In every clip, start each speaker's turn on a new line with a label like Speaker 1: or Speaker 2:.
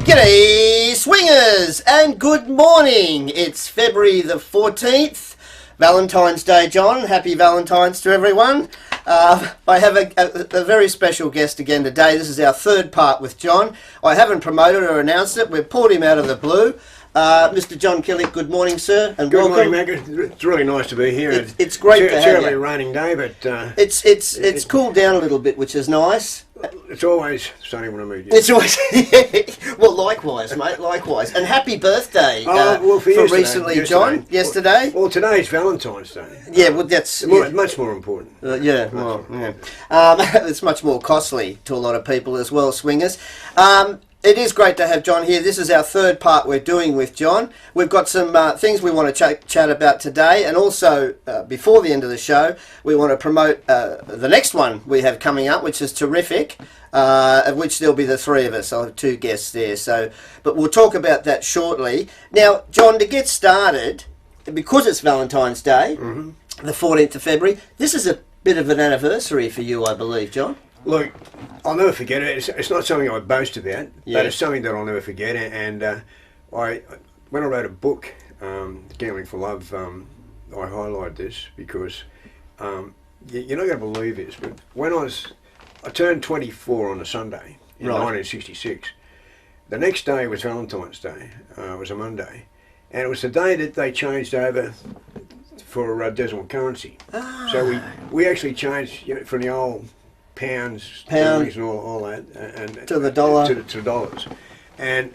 Speaker 1: G'day, swingers, and good morning. It's February the 14th, Valentine's Day, John. Happy Valentine's to everyone. I have a very special guest again today. This is our third part with John. I haven't promoted or announced it. We've pulled him out of the blue. Mr. John Killick, good morning, sir, and
Speaker 2: good
Speaker 1: welcome.
Speaker 2: Morning, Macca. It's really nice to be here.
Speaker 1: It's great to have you.
Speaker 2: It's a raining day, but
Speaker 1: it's cooled down a little bit, which is nice.
Speaker 2: It's always sunny when I meet you.
Speaker 1: It's always well, likewise, mate. Likewise, and happy birthday
Speaker 2: for
Speaker 1: recently, John. Yesterday.
Speaker 2: Well, today's Valentine's Day.
Speaker 1: Yeah, well, that's
Speaker 2: much more important.
Speaker 1: It's much more costly to a lot of people as well, swingers. It is great to have John here. This is our third part we're doing with John. We've got some things we want to chat about today, and also before the end of the show, we want to promote the next one we have coming up, which is terrific, of which there'll be the three of us. I'll have two guests there, but we'll talk about that shortly. Now, John, to get started, because it's Valentine's Day, the 14th of February, this is a bit of an anniversary for you, I believe, John.
Speaker 2: Look, I'll never forget it. It's not something I boast about, but it's something that I'll never forget. And when I wrote a book, Gambling for Love, I highlighted this because you're not going to believe this, but when I turned 24 on a Sunday in 1966. The next day was Valentine's Day. It was a Monday, and it was the day that they changed over for decimal currency. So we actually changed from the old pounds and all that, and
Speaker 1: to the dollar,
Speaker 2: to dollars. And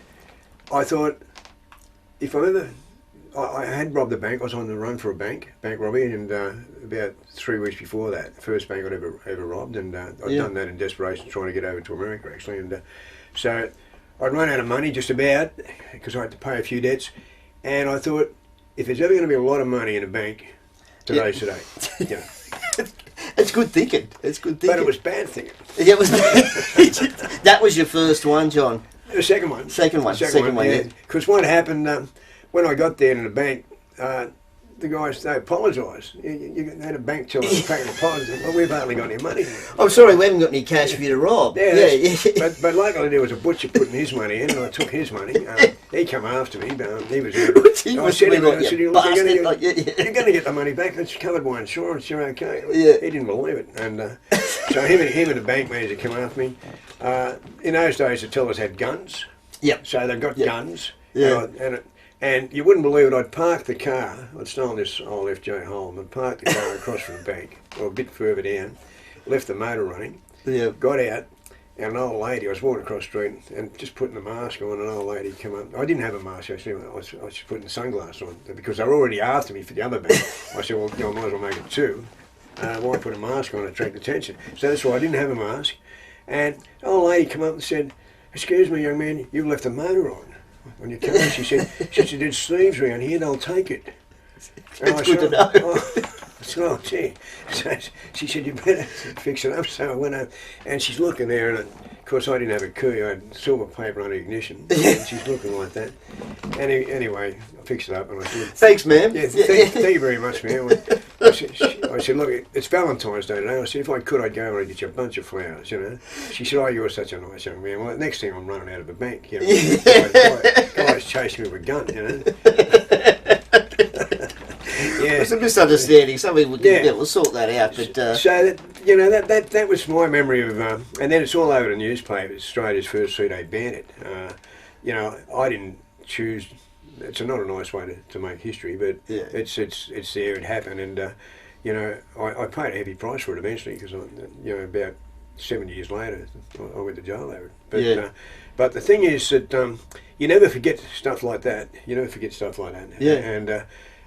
Speaker 2: I thought, if I had robbed a bank. I was on the run for a bank robbery, and about 3 weeks before that, the first bank I'd ever robbed, and I'd done that in desperation, trying to get over to America actually, and so I'd run out of money just about because I had to pay a few debts, and I thought, if there's ever going to be a lot of money in a bank, today's today. You know.
Speaker 1: It's good thinking. It's good thinking.
Speaker 2: But it was bad thinking.
Speaker 1: It was. That was your first one, John.
Speaker 2: The second one.
Speaker 1: Second one. Yeah.
Speaker 2: Because what happened when I got there in the bank, the guys, they apologised. You had a bank teller paying apologies. Well, we've hardly got any money.
Speaker 1: I'm sorry, we haven't got any cash for you to rob.
Speaker 2: Yeah. But luckily there was a butcher putting his money in, and I took his money. He come after me. He was. I said, "You're going to get the money back. It's covered by insurance. You're okay."
Speaker 1: Yeah.
Speaker 2: He didn't believe it, and so him and the bank manager come after me. In those days, the tellers had guns.
Speaker 1: Yep.
Speaker 2: So they've got guns.
Speaker 1: Yeah.
Speaker 2: And you wouldn't believe it, I'd parked the car, I'd stolen this old FJ Holm, and parked the car across from the bank, or a bit further down, left the motor running, got out, and an old lady, I was walking across the street and just putting the mask on, an old lady come up. I didn't have a mask actually, I was just putting the sunglasses on, because they were already after me for the other bank. I said, well, I might as well make it two. Why put a mask on and attract attention? So that's why I didn't have a mask. And an old lady come up and said, "Excuse me, young man, you've left the motor on your car." She said, "There's thieves around here, they'll take it."
Speaker 1: It's good to know.
Speaker 2: Oh, gee. So she said, "You better fix it up." So I went up, and she's looking there, and of course I didn't have a key, I had silver paper under the ignition, and she's looking like that. Anyway, I fixed it up, and I said,
Speaker 1: "Thanks, ma'am."
Speaker 2: Yeah, thank you very much, ma'am. I said, "Look, it's Valentine's Day today." I said, "If I could, I'd go over and get you a bunch of flowers, you know." She said, "Oh, you're such a nice young man." Well, next thing I'm running out of the bank, you know. Guys chasing me with a gun, you know.
Speaker 1: Yeah. It's a misunderstanding. Some people we'll sort that out. But
Speaker 2: so that was my memory of, and then it's all over the newspapers. Australia's first 3-day bandit. I didn't choose. It's not a nice way to make history, but it's there. It happened, and I paid a heavy price for it eventually, because about 7 years later I went to jail over it. But the thing is that you never forget stuff like that. Yeah. And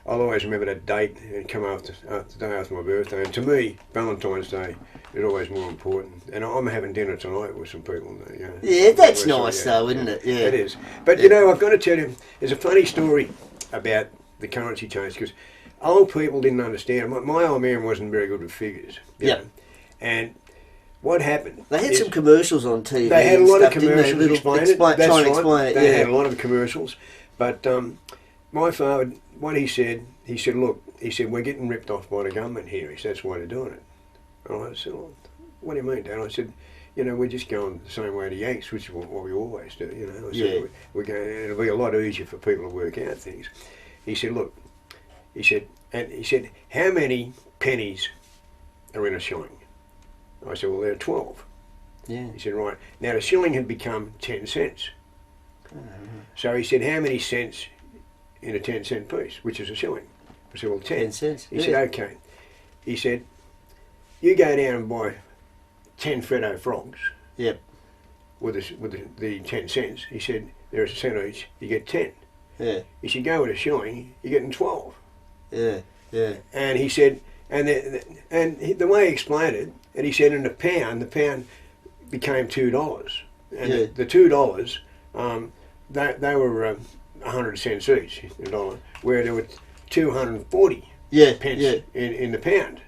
Speaker 2: I'll always remember that date and come after the day after my birthday. And to me, Valentine's Day is always more important. And I'm having dinner tonight with some people.
Speaker 1: Yeah, that's nice though, isn't it? Yeah,
Speaker 2: it is. But I've got to tell you, there's a funny story about the currency change, because old people didn't understand. My old man wasn't very good with figures.
Speaker 1: Yeah.
Speaker 2: And what happened?
Speaker 1: They had some commercials on TV.
Speaker 2: They had a lot of commercials explaining it.
Speaker 1: Trying to explain it.
Speaker 2: They had a lot of commercials, but my father, what he said, "Look," he said, "we're getting ripped off by the government here." He said, "That's why they're doing it." And I said, "Well, what do you mean, Dad?" I said, we're just going the same way to Yanks, which is what we always do, I
Speaker 1: Yeah.
Speaker 2: said, we're going, it'll be a lot easier for people to work out things. He said, look, he said, how many pennies are in a shilling? I said, well, there are 12.
Speaker 1: Yeah.
Speaker 2: He said, right. Now, the shilling had become 10 cents. So he said, how many cents in a 10-cent piece, which is a shilling? I said, well, 10.
Speaker 1: 10 cents.
Speaker 2: He said, okay. He said, you go down and buy 10 Freddo frogs.
Speaker 1: Yep.
Speaker 2: With the 10 cents. He said, there's a cent each, you get 10.
Speaker 1: Yeah.
Speaker 2: He said, go with a shilling, you're getting 12.
Speaker 1: Yeah. Yeah.
Speaker 2: And he said, and the way he explained it, and he said, in the pound became $2. And
Speaker 1: Yeah.
Speaker 2: the $2, they were 100 cents each, a dollar, where there were 240 pence in the pound.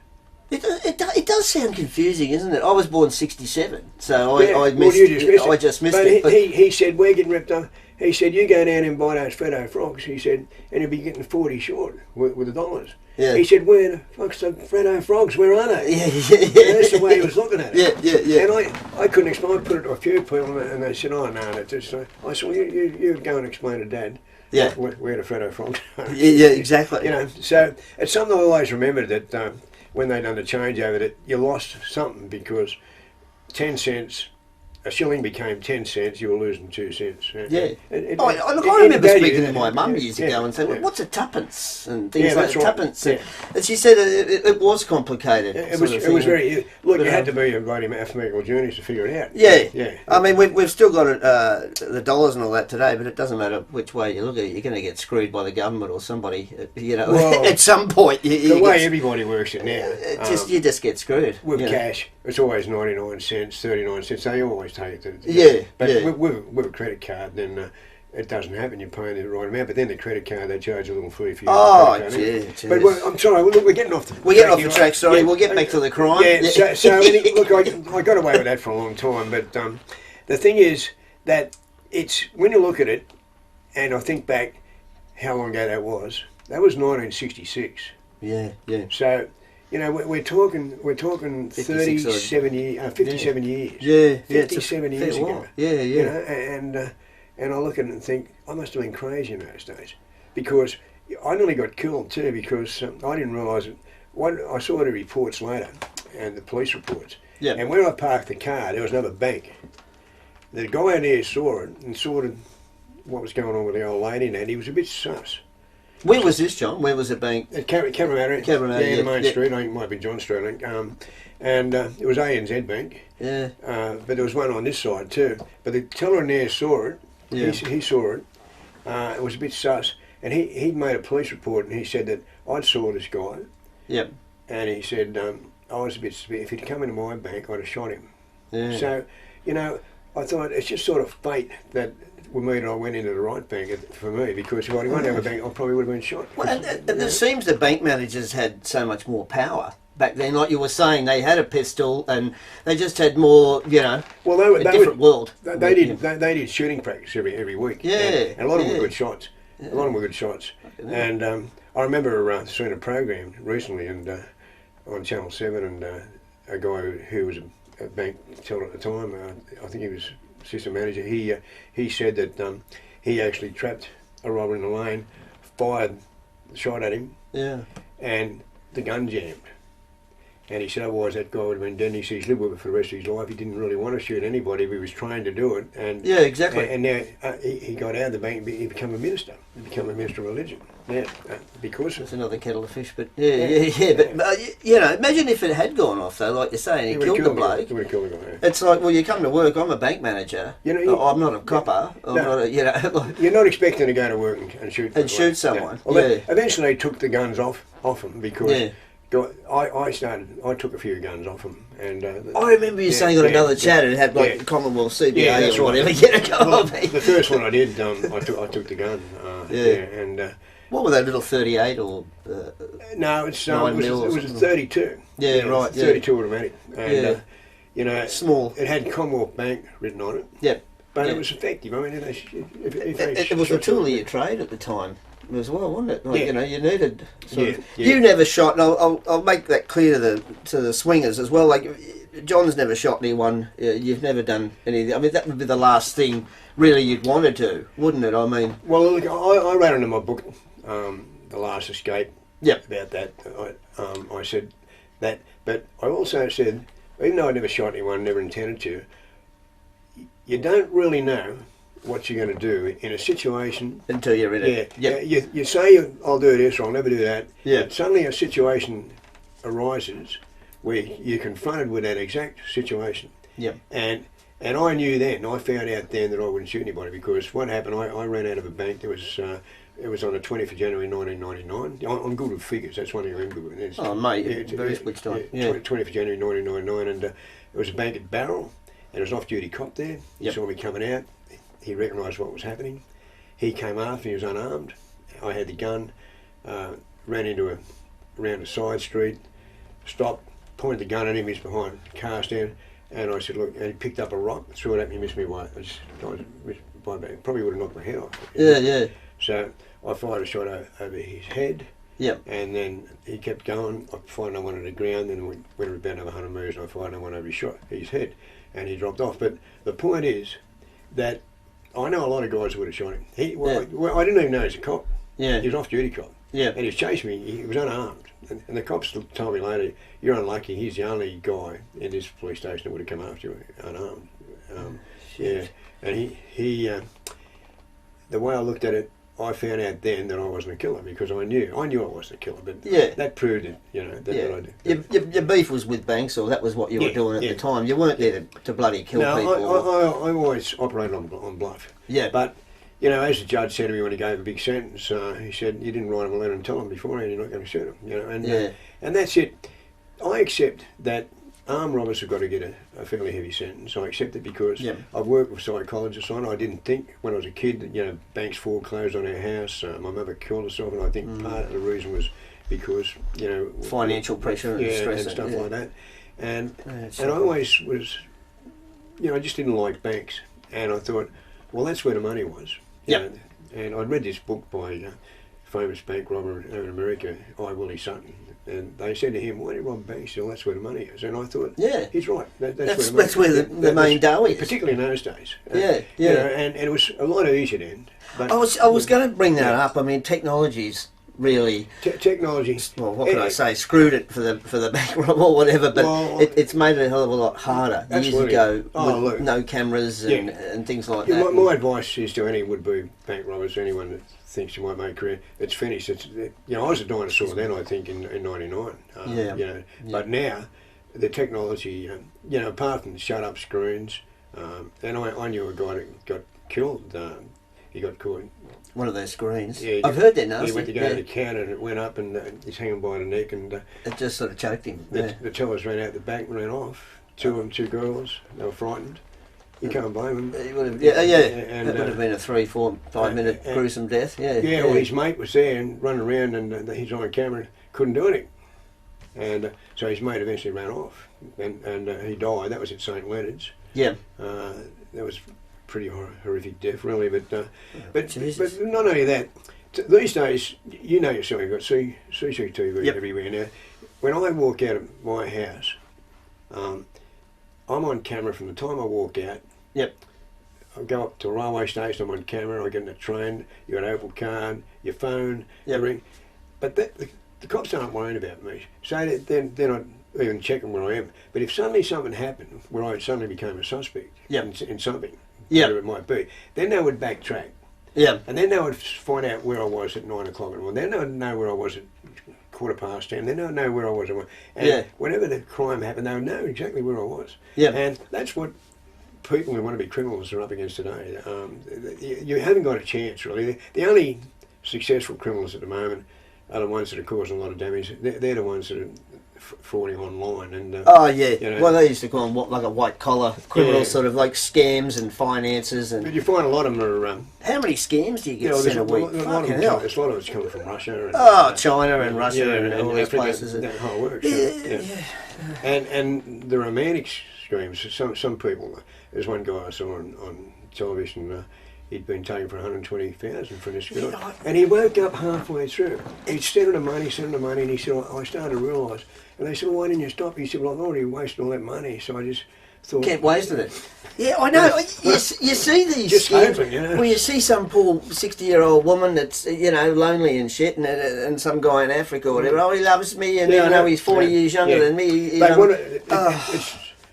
Speaker 1: It does sound confusing, isn't it? I was born 67, so I just missed it.
Speaker 2: But he said, we're getting ripped off. He said, you go down and buy those Freddo frogs, he said, and you'll be getting 40 short with the dollars.
Speaker 1: Yeah.
Speaker 2: He said, where the fuck's the Freddo frogs, where are they?
Speaker 1: Yeah.
Speaker 2: That's the way he was looking at it.
Speaker 1: Yeah.
Speaker 2: And I couldn't explain. I put it to a few people, and they said, oh, no, that's just... I said, well, you go and explain to Dad.
Speaker 1: Yeah.
Speaker 2: Where the Freddo frogs are.
Speaker 1: Yeah, exactly.
Speaker 2: So it's something I always remembered that when they done the changeover, that you lost something because 10 cents... A shilling became 10 cents, you were losing 2 cents.
Speaker 1: Yeah. I remember speaking to my mum years ago and saying, well, what's a tuppence? And things like tuppence.
Speaker 2: Right.
Speaker 1: And she said it was complicated.
Speaker 2: It was very... Look, you had to be a bloody mathematical genius to figure it out.
Speaker 1: Yeah. I mean, we've still got it, the dollars and all that today, but it doesn't matter which way you look at it. You're going to get screwed by the government or somebody, well, at some point.
Speaker 2: The way everybody works it now.
Speaker 1: You just get screwed.
Speaker 2: With cash, it's always 99 cents, 39 cents. They always take it. But with a credit card, then it doesn't happen. You're paying the right amount, but then the credit card, they charge a little fee for you. But I'm sorry. Look, we're getting off the
Speaker 1: track. Sorry, we'll get back to the crime.
Speaker 2: Yeah. So look, I got away with that for a long time. But the thing is that it's when you look at it, and I think back how long ago that was. That was 1966.
Speaker 1: Yeah.
Speaker 2: So. We're talking 57 years.
Speaker 1: Yeah,
Speaker 2: 57 years ago.
Speaker 1: Yeah.
Speaker 2: And I look at it and think, I must have been crazy in those days. Because I nearly got killed too, because I didn't realise it. I saw the reports later, and the police reports.
Speaker 1: Yeah.
Speaker 2: And where I parked the car, there was another bank. The guy in there saw it and saw what was going on with the old lady, and he was a bit sus.
Speaker 1: Where was this, John? Where was it being?
Speaker 2: At Cabramatta.
Speaker 1: Cabramatta,
Speaker 2: the main street. I think it might be John Street, I think. And it was ANZ Bank.
Speaker 1: Yeah.
Speaker 2: But there was one on this side too. But the teller in there saw it. Yeah. He saw it. It was a bit sus. And he made a police report, and he said that I'd saw this guy.
Speaker 1: Yep.
Speaker 2: And he said, I was a bit severe. If he'd come into my bank, I'd have shot him.
Speaker 1: Yeah.
Speaker 2: So, I thought it's just sort of fate that with me that I went into the right bank for me, because if I'd gone to a bank, I probably would have been shot.
Speaker 1: Well, and it seems the bank managers had so much more power back then. Like you were saying, they had a pistol and they just had more,
Speaker 2: well, they
Speaker 1: different world.
Speaker 2: They did shooting practice every week.
Speaker 1: Yeah.
Speaker 2: And a lot of them were good shots. Yeah. A lot of them were good shots. And I remember seeing a program recently and on Channel 7, and a guy who was a bank teller at the time, I think he was assistant manager, he said that he actually trapped a robber in the lane, shot at him, and the gun jammed. And he said otherwise that guy would have been dead. And he said he's lived with it for the rest of his life. He didn't really want to shoot anybody, but he was trained to do it. And
Speaker 1: yeah, exactly.
Speaker 2: And now he got out of the bank. He became a minister. He became a minister of religion. Yeah, because
Speaker 1: it's another kettle of fish. But But imagine if it had gone off though, like you're saying, he killed the bloke.
Speaker 2: He would have killed the guy.
Speaker 1: It's like, well, you come to work. I'm a bank manager. I'm not a copper. I'm not a,
Speaker 2: you're not expecting to go to work and shoot.
Speaker 1: And shoot someone.
Speaker 2: Yeah. Well, eventually they took the guns off him because. Yeah. I took a few guns off him, and
Speaker 1: I remember you saying on another chat it had like Commonwealth CBA or whatever.
Speaker 2: The first one I did, I took the gun. And
Speaker 1: what were they, little 38 or?
Speaker 2: No, it was a 32.
Speaker 1: Yeah, right.
Speaker 2: 32 automatic, and
Speaker 1: small.
Speaker 2: It had Commonwealth Bank written on it.
Speaker 1: Yeah,
Speaker 2: but it was effective. I mean,
Speaker 1: it was a tool of your trade at the time as well, wasn't it? Like, you needed.
Speaker 2: Yeah.
Speaker 1: You never shot, and I'll make that clear to the swingers as well. Like, John's never shot anyone. You've never done anything. I mean, that would be the last thing really you'd want to do, wouldn't it? I mean,
Speaker 2: well, look, I wrote into my book, The Last Escape,
Speaker 1: yep.
Speaker 2: about that. I said that, but I also said, even though I never shot anyone, never intended to, you don't really know what you're going to do in a situation
Speaker 1: until you're in it.
Speaker 2: Yeah, you say I'll do this or I'll never do that.
Speaker 1: Yeah.
Speaker 2: But suddenly a situation arises where you're confronted with that exact situation.
Speaker 1: Yeah.
Speaker 2: And I knew then, I found out then that I wouldn't shoot anybody, because what happened, I ran out of a bank. There was it was on the 20th of January 1999. I'm good with figures, that's one thing I'm good with.
Speaker 1: Oh mate, very switched on. Yeah.
Speaker 2: 20th of January 1999, and it was a bank at Barrel, and there was an off-duty cop there. He saw me coming out. He recognised what was happening. He came after, he was unarmed. I had the gun, ran around a side street, stopped, pointed the gun at him, he's behind, cast down, and I said, look, and he picked up a rock, threw it at me, missed me away. I missed by back. Probably would have knocked my head off.
Speaker 1: Yeah.
Speaker 2: So I fired a shot over his head.
Speaker 1: Yep.
Speaker 2: And then he kept going. I fired another one on the ground, then went about another 100 metres, and I fired another one over his head, and he dropped off. But the point is that I know a lot of guys would have shot him. I didn't even know he was a cop.
Speaker 1: Yeah.
Speaker 2: He was an off-duty cop.
Speaker 1: Yeah.
Speaker 2: And he was chasing me. He was unarmed. And the cops told me later, you're unlucky. He's the only guy in this police station that would have come after you unarmed. Yeah. And he the way I looked at it, I found out then that I wasn't a killer, because I knew I wasn't a killer, but that proved it, that I did.
Speaker 1: Your beef was with banks, or that was what you were doing at the time. You weren't there to bloody kill people.
Speaker 2: I always operated on bluff.
Speaker 1: Yeah.
Speaker 2: But, as the judge said to me when he gave a big sentence, he said, you didn't write him a letter and tell him beforehand you're not going to shoot him, and that's it. I accept that armed robbers have got to get a fairly heavy sentence. I accept it because I've worked with psychologists on it. I didn't think when I was a kid that, banks foreclosed on our house. My mother killed herself, and I think part of the reason was because,
Speaker 1: financial pressure and stress
Speaker 2: and stuff like that. And I always was, I just didn't like banks. And I thought, well, that's where the money was. And I'd read this book by a famous bank robber over in America, I. Willie Sutton. And they said to him, why do you rob banks? Well, that's where the money is. And I thought, he's right.
Speaker 1: That's where the main dough is.
Speaker 2: Particularly in those days.
Speaker 1: And
Speaker 2: it was a lot easier then. But,
Speaker 1: I was going to bring that up. I mean, technology's really...
Speaker 2: technology...
Speaker 1: Well, what can I say? Screwed it for the bank robber or whatever, but it's made it a hell of a lot harder.
Speaker 2: Absolutely.
Speaker 1: Years ago, with no cameras and things like that.
Speaker 2: My advice is to any would-be bank robbers, anyone that thinks you might make a career, it's finished. I was a dinosaur then, I think, in 99. But now, the technology, apart from the shut-up screens, and I knew a guy that got killed. He got caught.
Speaker 1: One of those screens.
Speaker 2: Yeah,
Speaker 1: I've heard they're nasty.
Speaker 2: He went to go to the counter and it went up and he's hanging by the neck and...
Speaker 1: it just sort of choked him.
Speaker 2: The tellers ran out the back and ran off. Two of them, two girls. They were frightened. You can't blame him.
Speaker 1: He would have, and that would have been a 3, 4, 5 minute gruesome death. Yeah.
Speaker 2: Well, his mate was there and running around, and he's on camera, couldn't do anything, and so his mate eventually ran off, and he died. That was at St Leonard's.
Speaker 1: Yeah.
Speaker 2: That was pretty horrific death, really. But
Speaker 1: Jesus.
Speaker 2: not only that, these days, yourself, you've got CCTV everywhere now. When I walk out of my house, I'm on camera from the time I walk out.
Speaker 1: Yep.
Speaker 2: I go up to a railway station, I'm on camera, I get in a train, you got an Opal card, your phone, everything. But the cops aren't worried about me. So they're not even checking where I am. But if suddenly something happened where I suddenly became a suspect in something, whatever it might be, then they would backtrack.
Speaker 1: Yeah.
Speaker 2: And then they would find out where I was at 9 o'clock in the morning. Then they would know where I was at 10:15. Then they would know where I was. And whenever the crime happened, they would know exactly where I was. Yeah. And that's what people who want to be criminals are up against today. You haven't got a chance, really. The only successful criminals at the moment are the ones that are causing a lot of damage. They're the ones that are frauding online. And
Speaker 1: well, they used to call them like a white collar criminals, sort of like scams and finances. And
Speaker 2: but you find a lot of them are.
Speaker 1: How many scams do you get sent a week?
Speaker 2: There's a lot of it's coming from Russia.
Speaker 1: And, China and Russia and all these places.
Speaker 2: That whole works. And the romantic schemes. Some people. There's one guy I saw on television. he'd been taken for 120,000 from the school, and he woke up halfway through. He'd sent him the money, and he said, I started to realise. And they said, well, why didn't you stop? He said, well, I've already wasted all that money, so I just thought...
Speaker 1: Kept wasting it. Yeah, I know. You see these
Speaker 2: just
Speaker 1: schemes,
Speaker 2: hoping, you know.
Speaker 1: well, you see some poor 60-year-old woman that's, you know, lonely and shit, and some guy in Africa or whatever, oh, he loves me, and I know he's 40 years younger than me.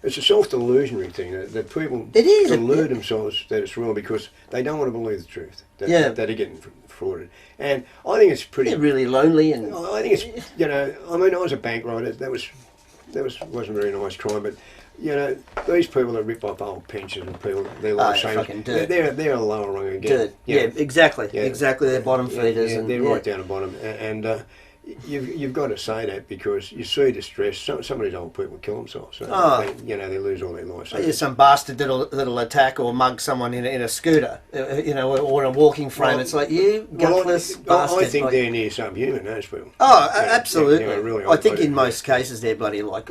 Speaker 2: It's a self-delusionary thing that people delude themselves that it's real because they don't want to believe the truth, that they're getting frauded. And I think it's pretty...
Speaker 1: They're really lonely. And
Speaker 2: I think it's, you know, I mean, I was a bank writer. That wasn't a very nice crime, but... You know, these people that rip off old pensions and people, their life savings, they're a lower rung again.
Speaker 1: Dirt. Yeah, exactly. Yeah. Exactly, they're bottom feeders.
Speaker 2: Yeah, they're right down the bottom. And you've got to say that because you see distress. Some of these old people kill themselves. So they lose all their life. So
Speaker 1: some bastard that'll attack or mug someone in a scooter, you know, or in a walking frame. It's like, you gutless bastard.
Speaker 2: I think they're near subhuman, those people.
Speaker 1: Oh, absolutely.
Speaker 2: Really,
Speaker 1: I think in most cases they're bloody like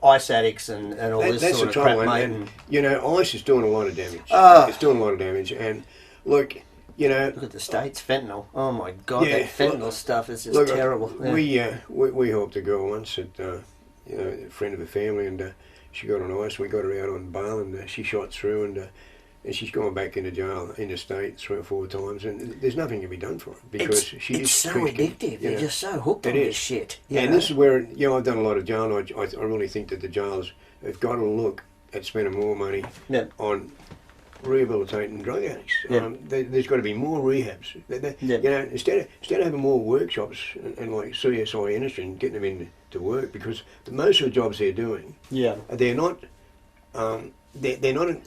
Speaker 1: ice addicts and all this sort of crap, mate.
Speaker 2: And, you know, ice is doing a lot of damage. It's doing a lot of damage. And, look... You know,
Speaker 1: look at the States, fentanyl. Oh my God, that fentanyl stuff is just terrible.
Speaker 2: Yeah. We helped a girl once, a friend of the family, and she got on ice. We got her out on bail, and she shot through, and she's gone back into jail, interstate 3 or 4 times, and there's nothing can be done for her because
Speaker 1: it's so addictive. They're just so hooked on this shit.
Speaker 2: And this is where I've done a lot of jail. And I really think that the jails have got to look at spending more money on rehabilitating drug addicts. There's got to be more rehabs. You know, instead of having more workshops and like CSI industry and getting them into work, because most of the jobs they're doing, they're not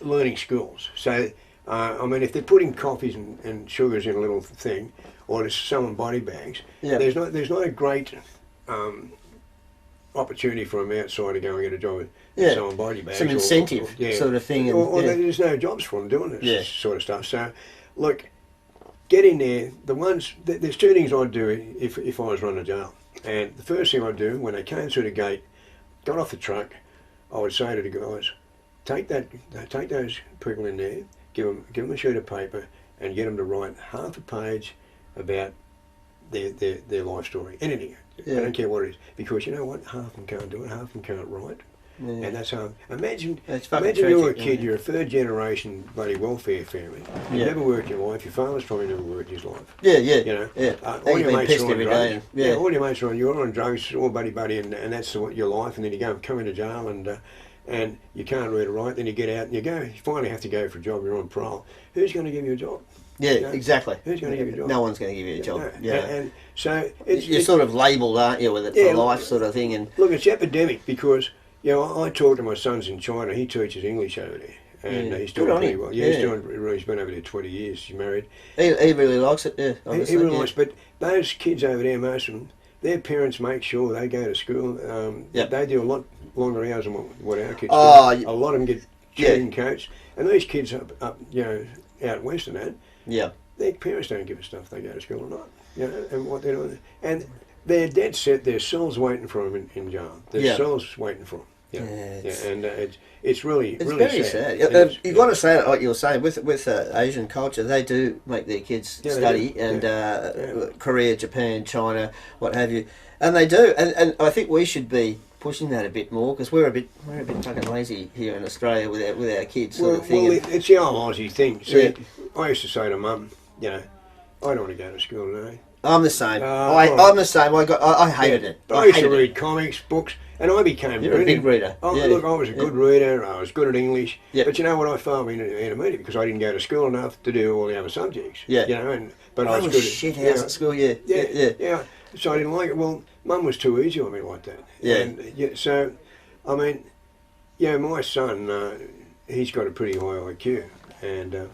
Speaker 2: learning skills. So, I mean, if they're putting coffees and sugars in a little thing, or they're selling body bags, there's not a great opportunity for them outside to go and get a job selling body bags.
Speaker 1: Some incentive sort of thing.
Speaker 2: Or there's no jobs for them doing this sort of stuff. So, look, get in there. There's 2 things I'd do if I was running a jail. And the first thing I'd do, when they came through the gate, got off the truck, I would say to the guys, take those people in there, give them a sheet of paper, and get them to write half a page about their life story. Anything. I don't care what it is. Because you know what? Half of them can't do it, half of them can't write. Yeah. And that's how... Imagine you're a kid, you're a 3rd generation bloody welfare family. You've never worked your life, your father's probably never worked his life.
Speaker 1: Yeah.
Speaker 2: You know?
Speaker 1: Yeah.
Speaker 2: All your mates are on drugs. All your mates are on... You're on drugs, all buddy, and that's your life, and then you come into jail and you can't read or write, then you get out and you finally have to go for a job, you're on parole. Who's going to give you a job?
Speaker 1: Yeah, exactly.
Speaker 2: Who's going to give you a job?
Speaker 1: No one's going to give you a job.
Speaker 2: No. And so
Speaker 1: you're sort of labelled, aren't you, with it for life sort of thing. And
Speaker 2: look, it's epidemic because I talk to my son's in China. He teaches English over there, and he's doing pretty well. Yeah, he's been over there 20 years. He's married.
Speaker 1: He really likes it. Yeah,
Speaker 2: he really likes. But those kids over there, most of them, their parents make sure they go to school. They do a lot longer hours than what our kids do. A lot of them get tutored coached, and these kids up out west and that.
Speaker 1: Yeah.
Speaker 2: Their parents don't give a stuff if they go to school or not. You know, and what they're doing. And they're dead set, their cells waiting for them in jail. Their cells waiting for them. And it's really
Speaker 1: very sad. You've got to say it like you were saying, with Asian culture, they do make their kids study and Korea, Japan, China, what have you. And they do. And I think we should be pushing that a bit more because we're a bit fucking lazy here in Australia with our kids sort of thing.
Speaker 2: Well, it's the old Aussie thing. See, I used to say to Mum, I don't want to go to school today.
Speaker 1: I'm the same. I'm the same. I hated it.
Speaker 2: I used to read comics, books, and I became
Speaker 1: a big reader.
Speaker 2: Look, I was a good reader. I was good at English. But you know what? I failed intermediate because I didn't go to school enough to do all the other subjects. But I was good
Speaker 1: shit house at school. Yeah.
Speaker 2: So I didn't like it. Well, Mum was too easy on me like that. So, I mean, my son, he's got a pretty high IQ, and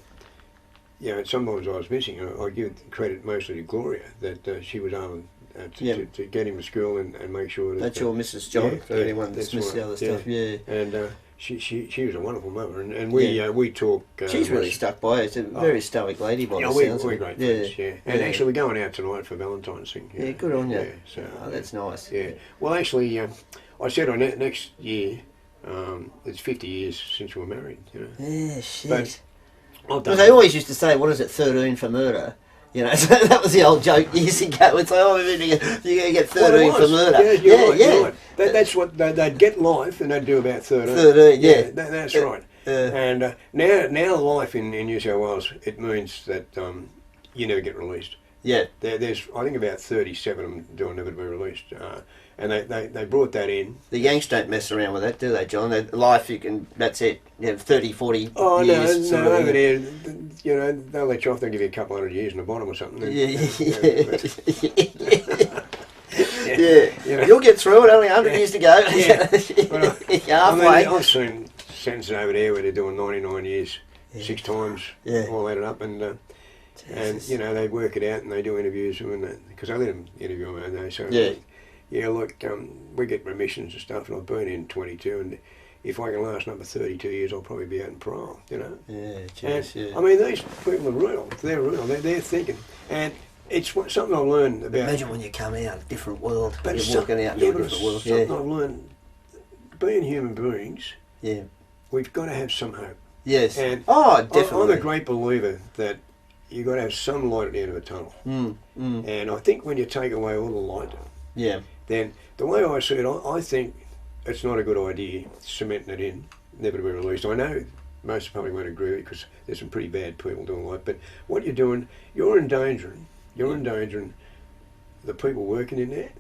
Speaker 2: sometimes I was missing. I give credit mostly to Gloria that she was able to get him to school and make sure that...
Speaker 1: That's your Mrs. John, for anyone that's missed the other stuff. Yeah.
Speaker 2: And she was a wonderful mother, and we talk...
Speaker 1: She's really stuck by it. It's a very stoic lady by the sounds.
Speaker 2: We're great friends, And actually we're going out tonight for Valentine's thing.
Speaker 1: Yeah, good on you.
Speaker 2: Yeah, so,
Speaker 1: that's nice.
Speaker 2: Yeah. Well, actually, I said on next year, it's 50 years since we were married,
Speaker 1: Yeah, shit.
Speaker 2: But
Speaker 1: Because they always used to say, what is it, 13 for murder? You know, so that was the old joke years ago. It's like, oh, you're going to get 13 for murder.
Speaker 2: Yeah, you're right. That's what they'd get life, and they'd do about 13.
Speaker 1: 13, yeah.
Speaker 2: That's right. And now life in New South Wales, it means that you never get released.
Speaker 1: Yeah.
Speaker 2: There's, I think, about 37 of them do never to be released. And they brought that in.
Speaker 1: The Yanks don't mess around with that, do they, John? Life, you can, that's it. You have 30, 40 years.
Speaker 2: No, over there, you know, they'll let you off, they'll give you a couple hundred years in the bottom or something.
Speaker 1: Yeah. You know. You'll get through it, only 100 years to go. Halfway.
Speaker 2: I've seen sentences over there where they're doing 99 years, 6 times, all added up, and you know, they work it out and they do interviews with them, because I let them interview them, and they say, look, we get remissions and stuff, and I've been in 22, and if I can last another 32 years, I'll probably be out in parole, you know. I mean, these people are real. They're real. They're thinking, and it's something I've learned about.
Speaker 1: Imagine when you come out, a different world. But you're walking out into a different world.
Speaker 2: Something I've learned. Being human beings, we've got to have some hope.
Speaker 1: Yes.
Speaker 2: And
Speaker 1: definitely.
Speaker 2: I'm a great believer that you've got to have some light at the end of a tunnel. And I think when you take away all the light, then the way I see it, I think it's not a good idea cementing it in, never to be released. I know most of the public won't agree with it because there's some pretty bad people doing life, but what you're doing, you're endangering the people working in there,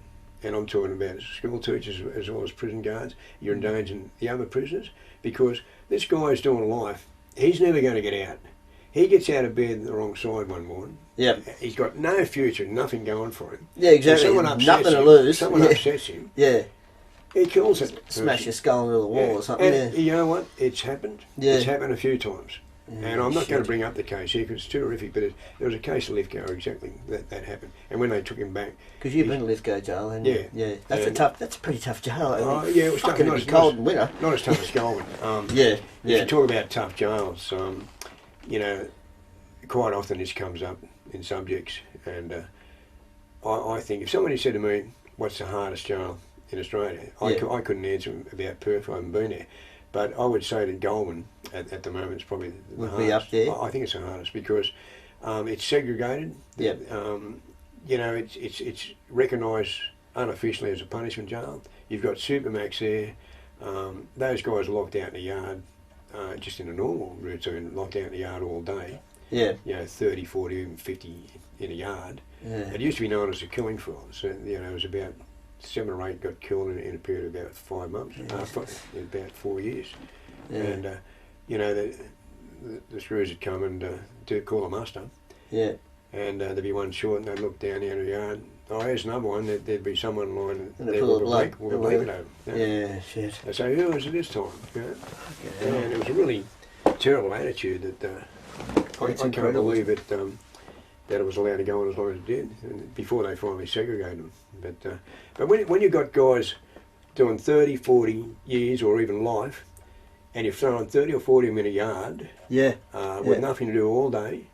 Speaker 2: and I'm talking about school teachers as well as prison guards. You're endangering the other prisoners, because this guy's doing life, he's never going to get out. He gets out of bed the wrong side one morning. He's got no future, nothing going for him.
Speaker 1: Yeah, exactly. Nothing to lose.
Speaker 2: Someone upsets him. He kills it.
Speaker 1: Smash your skull into the wall or something.
Speaker 2: And you know what? It's happened. It's happened a few times. And I'm not going to bring up the case here because it's too horrific, but there was a case of Lithgow exactly that happened. And when they took him back...
Speaker 1: Because you've been to Lithgow jail, haven't you?
Speaker 2: Yeah.
Speaker 1: That's a pretty tough jail.
Speaker 2: It was tough.
Speaker 1: Fucking cold in winter.
Speaker 2: Not as tough as Goulburn. If you talk about tough jails, you know, quite often this comes up in subjects, and I think if somebody said to me, what's the hardest jail in Australia, I couldn't answer about Perth. I haven't been there, but I would say that Goulburn at the moment is probably the hardest. Be up there. I think it's the hardest because it's segregated. You know, it's recognised unofficially as a punishment jail. You've got super Macca'S there. Those guys are locked out in the yard, just in a normal routine, locked out in the yard all day. You know, 30, 40, even 50 in a yard. It used to be known as a killing field. So, you know, it was about 7 or 8 got killed in a period of about 5 months, about 4 years. And, you know, the screws would come and do call a muster. And there'd be one short, and they'd look down the end of the yard. Oh, here's another one. There'd be someone lying there with a blanket over.
Speaker 1: Shit.
Speaker 2: I say, who was it this time? You know? And it was a really terrible attitude that I can't believe it, that it was allowed to go on as long as it did, and before they finally segregated them. But when you've got guys doing 30, 40 years or even life, and you're throwing 30 or 40 of them in a yard with nothing to do all day,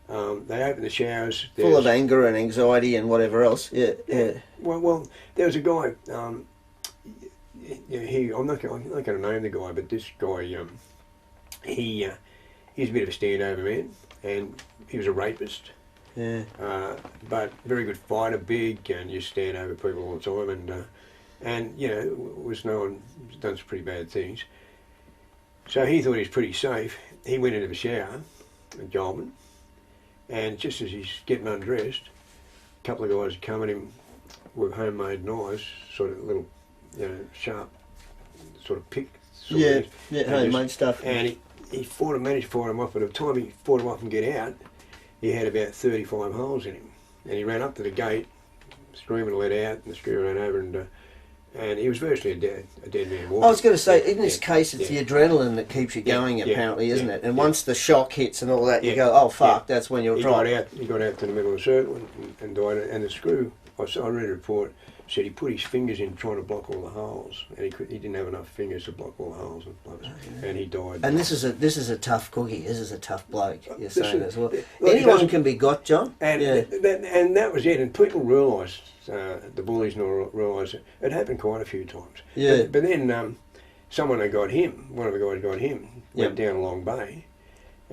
Speaker 2: they open the showers.
Speaker 1: Full of anger and anxiety and whatever else.
Speaker 2: Well, there was a guy. I'm not going to name the guy, but this guy, he's a bit of a standover man, and he was a rapist. But very good fighter, big, and used to stand over people all the time, and you know, was known, done some pretty bad things. So he thought he was pretty safe. He went into the shower at Goulburn, and just as he's getting undressed, a couple of guys come at him with homemade knives, sort of little, you know, sharp, sort of pick.
Speaker 1: Homemade stuff.
Speaker 2: And he managed to fight him off, but by the time he fought him off and get out, he had about 35 holes in him. And he ran up to the gate, screaming to let out, and the screw ran over, and he was virtually a dead man walking.
Speaker 1: I was going to say, in this case, it's the adrenaline that keeps you going, apparently, isn't it? And once the shock hits and all that, you go, oh, fuck, that's when you're trying.
Speaker 2: He got out to the middle of the circle and died. And the screw, I read a report, said he put his fingers in trying to block all the holes, and he didn't have enough fingers to block all the holes, and he died.
Speaker 1: And this is a tough cookie. This is a tough bloke. You're saying as well. Anyone can be got, John.
Speaker 2: And that was it. And people realised, the bullies realised it happened quite a few times. But then someone that got him, one of the guys got him, went down a long bay,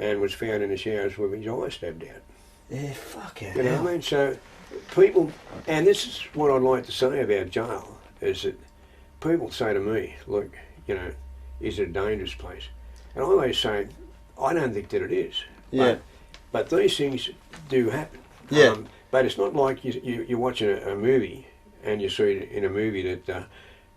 Speaker 2: and was found in the showers with his eye stabbed out.
Speaker 1: Yeah, fuck it.
Speaker 2: You know what I mean? So people, and this is what I'd like to say about jail, is that people say to me, look, you know, is it a dangerous place? And I always say, I don't think that it is.
Speaker 1: Yeah.
Speaker 2: But these things do happen.
Speaker 1: Yeah.
Speaker 2: But it's not like you're watching a movie and you see in a movie that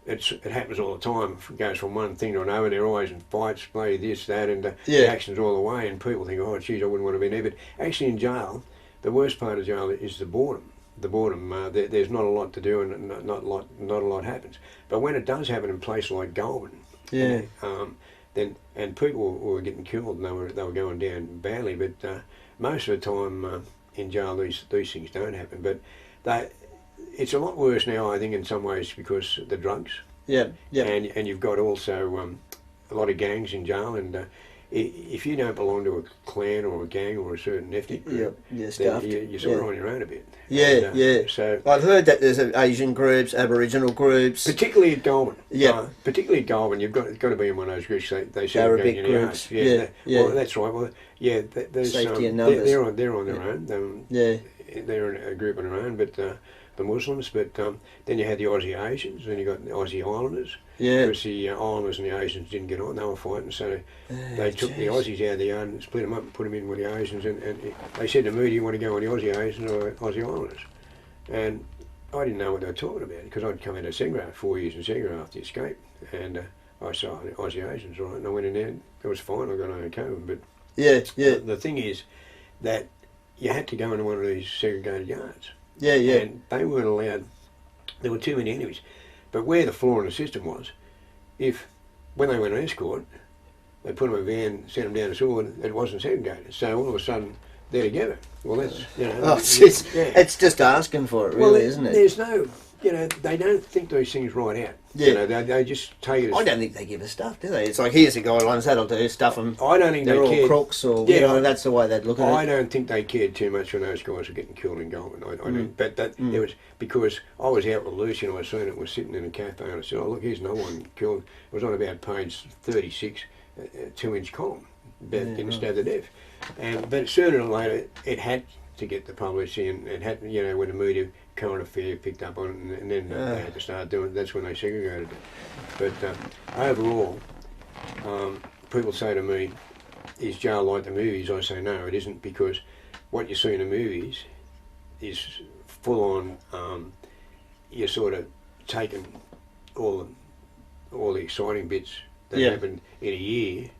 Speaker 2: it happens all the time. It goes from one thing to another. They're always in fights, play this, that, and the action's all the way. And people think, oh, geez, I wouldn't want to be there. But actually in jail, the worst part of jail is the boredom. The boredom. There's not a lot to do, and not a lot happens. But when it does happen in places like Goulburn, then people were getting killed and they were going down badly. But most of the time in jail, these things don't happen. But it's a lot worse now, I think, in some ways because of the drugs.
Speaker 1: Yeah. Yeah.
Speaker 2: And you've got also a lot of gangs in jail, and if you don't belong to a clan or a gang or a certain ethnic group, you're sort of on your own a bit.
Speaker 1: Yeah,
Speaker 2: and, So
Speaker 1: I've heard that there's Asian groups, Aboriginal groups,
Speaker 2: particularly at Goulburn.
Speaker 1: Yeah,
Speaker 2: particularly at Goulburn, you've got to be in one of those groups. They
Speaker 1: Arabic groups. Yeah.
Speaker 2: Well, that's right. Well, yeah, there's
Speaker 1: safety in numbers.
Speaker 2: They're on their own. They're a group on their own, but the Muslims. But then you had the Aussie Asians, then you got the Aussie Islanders.
Speaker 1: Yeah.
Speaker 2: Because the Islanders and the Asians didn't get on, they were fighting, so they took the Aussies out of the yard and split them up and put them in with the Asians, and they said to me, do you want to go on the Aussie Asians or Aussie Islanders? And I didn't know what they were talking about, because I'd come out of Segra, 4 years in Segra after the escape, and I saw the Aussie Asians, right, and I went in there, it was fine, I got okay with them, but the thing is that you had to go into one of these segregated yards. And they weren't allowed, there were too many enemies. But where the flaw in the system was, when they went on escort, they put them in a van, sent them down to Sword, it wasn't segregated. So all of a sudden, they're together. Well, that's, you know...
Speaker 1: it's just asking for it, really, isn't it?
Speaker 2: There's no... You know, they don't think these things right out.
Speaker 1: Yeah.
Speaker 2: You know, they just take it as...
Speaker 1: I don't think they give a stuff, do they? It's like, here's the guidelines, that'll do, stuff them.
Speaker 2: I don't think
Speaker 1: they're
Speaker 2: they
Speaker 1: all
Speaker 2: cared.
Speaker 1: crooks, or, you know, that's the way they'd look at it.
Speaker 2: I don't think they cared too much when those guys were getting killed in Goulburn. I don't. But it was because I was out with Lucy and I seen it, was sitting in a cafe, and I said, oh, look, here's no one killed. It was on about page 36, a 2-inch column, getting stabbed to death. But sooner or later, it had to get the publicity, and it had, you know, when the media current affair picked up on it, and then they had to start doing it. That's when they segregated it. But overall, people say to me, is jail like the movies? I say no, it isn't, because what you see in the movies is full on, you're sort of taking all the exciting bits that happen in a year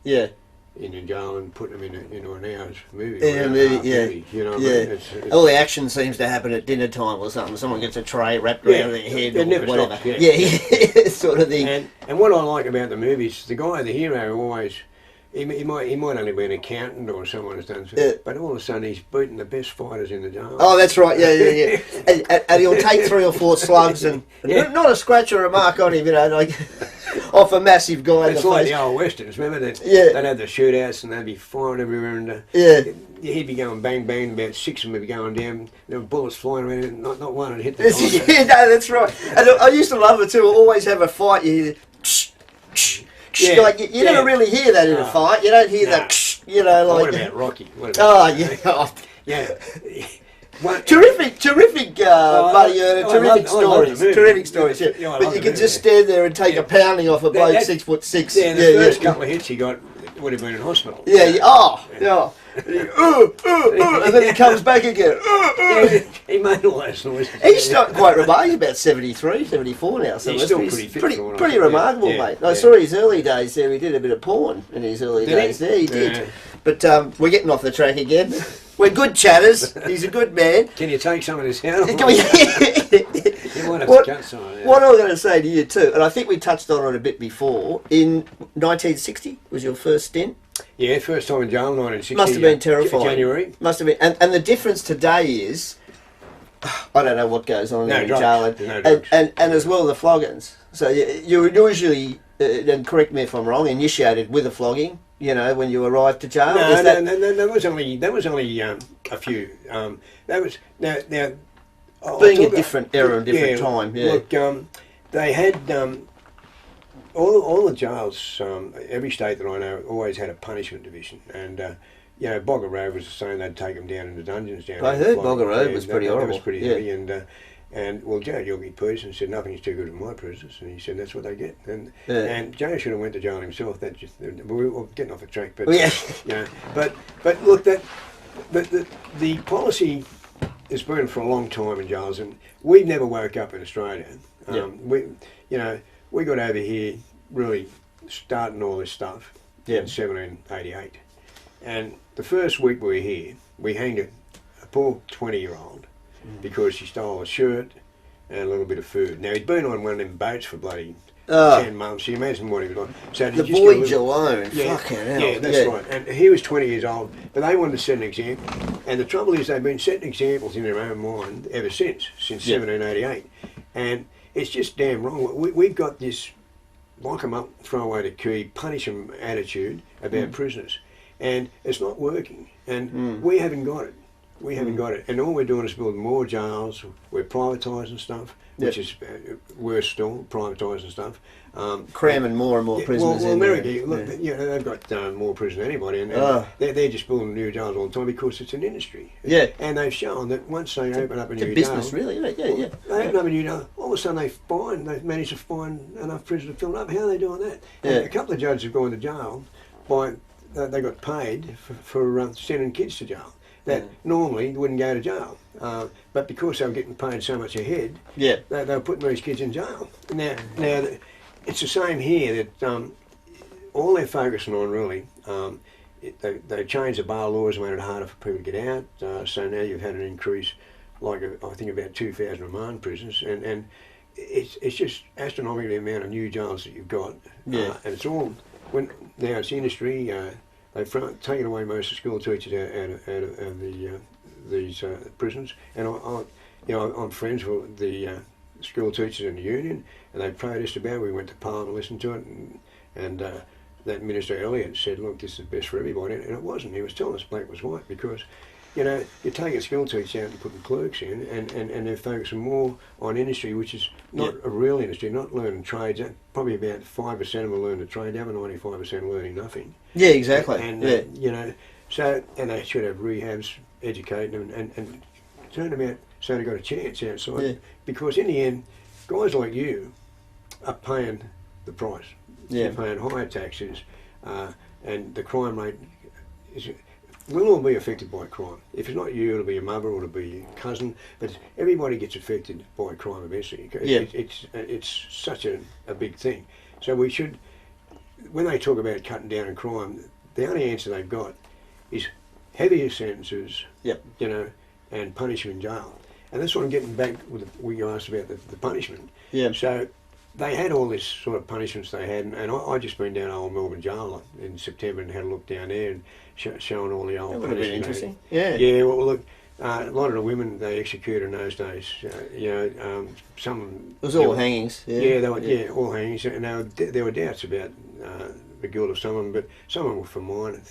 Speaker 2: in a jail and putting them into an hour's movie.
Speaker 1: In a movie,
Speaker 2: you know what I mean? It's,
Speaker 1: all the action seems to happen at dinner time or something. Someone gets a tray wrapped around their head or
Speaker 2: never
Speaker 1: whatever.
Speaker 2: Stops,
Speaker 1: sort of thing.
Speaker 2: And what I like about the movies, the guy, the hero, always... He might only be an accountant or someone who's done something, but all of a sudden he's beating the best fighters in the jail.
Speaker 1: Oh, that's right, and he'll take 3 or 4 slugs and not a scratch or a mark on him, you know, like off a massive guy.
Speaker 2: It's like the old westerns, remember that? They'd have the shootouts and they'd be firing everywhere, and he'd be going bang bang, about 6 of them would be going down, there were bullets flying around, and not one would hit the
Speaker 1: no, that's right. And I used to love it too. Always have a fight. You hear, like you never really hear that in a fight. You don't hear that, you know, like.
Speaker 2: What about Rocky?
Speaker 1: Terrific, Buddy Erner, terrific stories. But you can just stand there and take a pounding off a bloke 6'6".
Speaker 2: Yeah, the first couple of hits he got would have been in hospital.
Speaker 1: And then he comes back again.
Speaker 2: He made all those noises.
Speaker 1: He's not quite remarkable, about 73, 74 now. So
Speaker 2: he's still pretty fit.
Speaker 1: Pretty remarkable, mate. I saw his early days there. He did a bit of porn in his early days there. He did. But we're getting off the track again. We're good chatters. He's a good man.
Speaker 2: Can you take some of this out?
Speaker 1: What I'm going to say to you too, and I think we touched on it a bit before, in 1960 was your first stint?
Speaker 2: Yeah, first time in jail, 1960.
Speaker 1: Must have been terrifying.
Speaker 2: January.
Speaker 1: Must have been. And the difference today is, I don't know what goes on in jail. And as well the floggings. So you're usually, and correct me if I'm wrong, initiated with a flogging, you know, when you arrived to jail?
Speaker 2: No, there was only a few. That was, now
Speaker 1: being a different era and different time,
Speaker 2: Look, they had... all the jails, every state that I know, always had a punishment division, and you know, Bogger Road was saying they'd take them down in the dungeons down.
Speaker 1: I heard Bogger Road was pretty horrible.
Speaker 2: That was pretty heavy, and well, Joe Yorkie Pearson said nothing's too good for my prisoners, and he said that's what they get. And Joe should have went to jail himself. That just we're getting off the track, but you know, but look, the policy has been for a long time in jails, and we never woke up in Australia. We got over here really starting all this stuff in 1788, and the first week we were here, we hanged a poor 20-year-old because she stole a shirt and a little bit of food. Now he'd been on one of them boats for bloody 10 months. You imagine what he was like. So
Speaker 1: the voyage alone, fucking hell.
Speaker 2: Yeah, that's right. And he was 20 years old, but they wanted to set an example. And the trouble is they've been setting examples in their own mind ever since 1788. And it's just damn wrong. We've got this lock 'em up, throw away the key, punish 'em attitude about prisoners. And it's not working. And we haven't got it. We haven't got it. And all we're doing is building more jails. We're privatising stuff, which is worse still, privatising stuff.
Speaker 1: Cramming more and more prisoners in
Speaker 2: America,
Speaker 1: there.
Speaker 2: look, they've got more prisoners than anybody, and they're just building new jails all the time because it's an industry.
Speaker 1: Yeah.
Speaker 2: And they've shown that once they open up a new
Speaker 1: business,
Speaker 2: jail,
Speaker 1: really,
Speaker 2: they open up a new jail, all of a sudden they've managed to find enough prisoners to fill it up. How are they doing that? And a couple of judges have gone to jail by they got paid for sending kids to jail that normally wouldn't go to jail. But because they were getting paid so much a head, they were putting these kids in jail. Now it's the same here, that all they're focusing on really, they changed the bail laws and made it harder for people to get out. So now you've had an increase, like I think about 2,000 remand prisoners, and it's just astronomical the amount of new jails that you've got. And it's all, now it's industry, they've taken away most of the school teachers out of these prisons, and I'm friends with the school teachers in the union, and they protested about it. We went to Parliament and listened to it, and that Minister Elliott said, look, this is best for everybody, and it wasn't. He was telling us black was white, because you're taking school teachers out and putting clerks in, and they're focusing more on industry, which is not a real industry, not learning trades. Probably about 5% of them learn the trade, the other 95% learning nothing.
Speaker 1: Yeah, exactly.
Speaker 2: And so, and they should have rehabs, educate them, and turn them out so they've got a chance outside. Yeah. Because in the end, guys like you are paying the price. You're paying higher taxes, and the crime rate we'll all be affected by crime. If it's not you, it'll be your mother or it'll be your cousin, but everybody gets affected by crime eventually. It's such a big thing. So we should, when they talk about cutting down on crime, the only answer they've got is heavier sentences, and punish you in jail. And that's what I'm getting back with what you asked about the punishment. Yeah. So they had all this sort of punishments they had, and I just been down to Old Melbourne Jail in September and had a look down there and showing all the old punishments. That would have been interesting. Yeah, well, look, a lot of the women they executed in those days, some...
Speaker 1: It was all hangings.
Speaker 2: Yeah, they were, all hangings. And there were doubts about the guilt of some of them, but some of them were for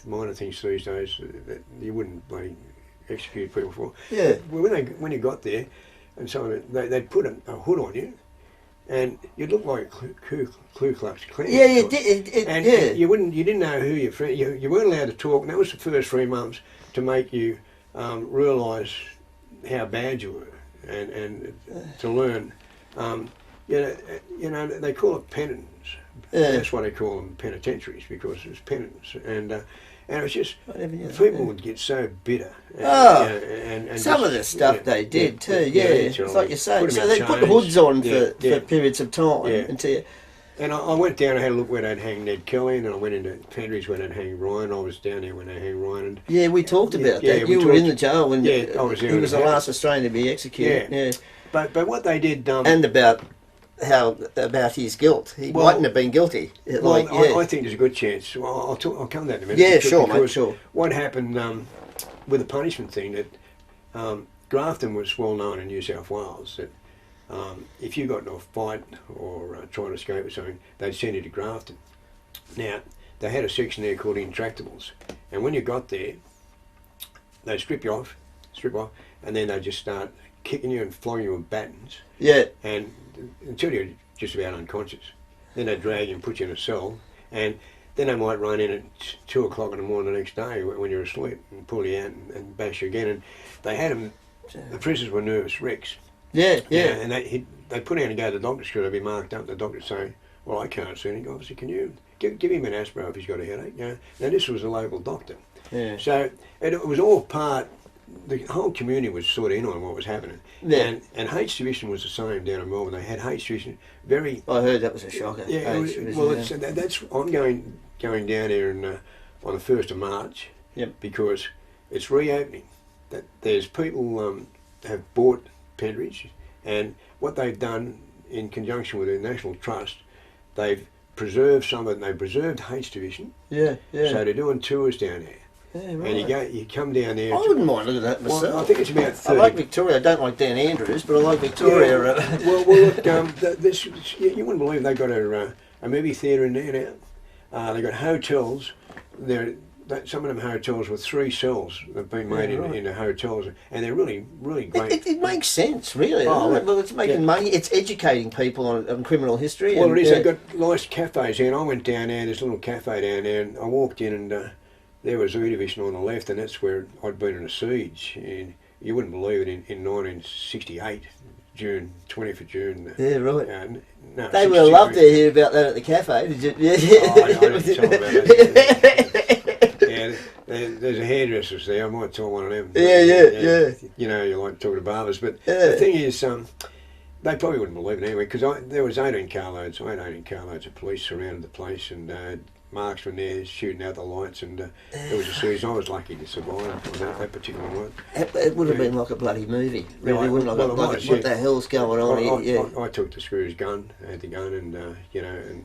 Speaker 2: minor things these days that you wouldn't bloody execute people for.
Speaker 1: Yeah.
Speaker 2: When you got there, and some of it, they'd put a hood on you, and you'd look like Ku Klux Klan.
Speaker 1: Yeah, you did.
Speaker 2: And you didn't know who your friend. You weren't allowed to talk. And that was the first 3 months to make you realise how bad you were, and to learn. They call it penitence. Yeah. That's why they call them penitentiaries, because it's penitence. And it was just, people would get so bitter. And
Speaker 1: some of the stuff they did too, it's like you say. So they put hoods on for periods of time until you...
Speaker 2: And I went down and had a look where they'd hang Ned Kelly, and I went into Pendry's where they'd hang Ryan. I was down there when they hang Ryan. And
Speaker 1: we talked about that. You were in the jail when
Speaker 2: I was there.
Speaker 1: He was the last Australian to be executed. Yeah.
Speaker 2: But what they did...
Speaker 1: and about his guilt. He mightn't have been guilty.
Speaker 2: I think there's a good chance. Well, I'll come to that in a minute.
Speaker 1: Yeah, sure, mate, sure.
Speaker 2: What happened with the punishment thing, that Grafton was well known in New South Wales, that if you got into a fight or tried to escape or something, they'd send you to Grafton. Now, they had a section there called Intractables, and when you got there, they'd strip off, and then they'd just start kicking you and flogging you with batons.
Speaker 1: Yeah.
Speaker 2: And until you're just about unconscious. Then they'd drag you and put you in a cell, and then they might run in at 2 o'clock in the morning the next day when you're asleep and pull you out and bash you again. And they had them. The prisoners were nervous wrecks.
Speaker 1: Yeah.
Speaker 2: And they put out and go to the doctor because they'd be marked up. The doctor would say, "Well, I can't see anything. Obviously, can you give him an aspirin if he's got a headache?" Now this was a local doctor.
Speaker 1: Yeah.
Speaker 2: So it was all part. The whole community was sort of in on what was happening.
Speaker 1: Yeah.
Speaker 2: And H Division was the same down in Melbourne. They had H Division very.
Speaker 1: I heard that was a shocker.
Speaker 2: Yeah. I'm going down there on the 1st of March.
Speaker 1: Yep.
Speaker 2: Because it's reopening. That there's people have bought Pentridge, and what they've done in conjunction with the National Trust, they've preserved some of it. They've preserved H Division.
Speaker 1: Yeah.
Speaker 2: So they're doing tours down there.
Speaker 1: Yeah, right.
Speaker 2: And you come down there.
Speaker 1: I wouldn't mind looking at that myself.
Speaker 2: Well, I think it's about 30.
Speaker 1: I like Victoria. I don't like Dan Andrews, but I like Victoria.
Speaker 2: Yeah. Well, look, you wouldn't believe they've got a movie theatre in there now. They've got hotels. Some of them hotels with 3 cells have been made in the hotels, and they're really, really great.
Speaker 1: It makes sense, really.
Speaker 2: Oh,
Speaker 1: well, it's making money. It's educating people on criminal history.
Speaker 2: Well, it is. They've got nice cafes here, and I went down there, this little cafe down there, and I walked in, and there was E Division on the left, and that's where I'd been in a siege. And you wouldn't believe it, in 1968, June, 20th of June.
Speaker 1: Yeah, right.
Speaker 2: No,
Speaker 1: they would have loved to hear about that at the cafe. Did you? Yeah.
Speaker 2: Oh, I didn't tell them about that. Yeah, there's a hairdresser's there. I might tell one of them.
Speaker 1: Yeah.
Speaker 2: You know, you like talking to barbers, but the thing is, they probably wouldn't believe it anyway, because there was 18 carloads. I had 18 carloads of police surrounded the place, and marksmen there shooting out the lights, and it was a series. I was lucky to survive on that particular one.
Speaker 1: It would have been like a bloody movie. Really, wouldn't it? What the hell's going on here?
Speaker 2: I took the Screw's gun, I had the gun, and and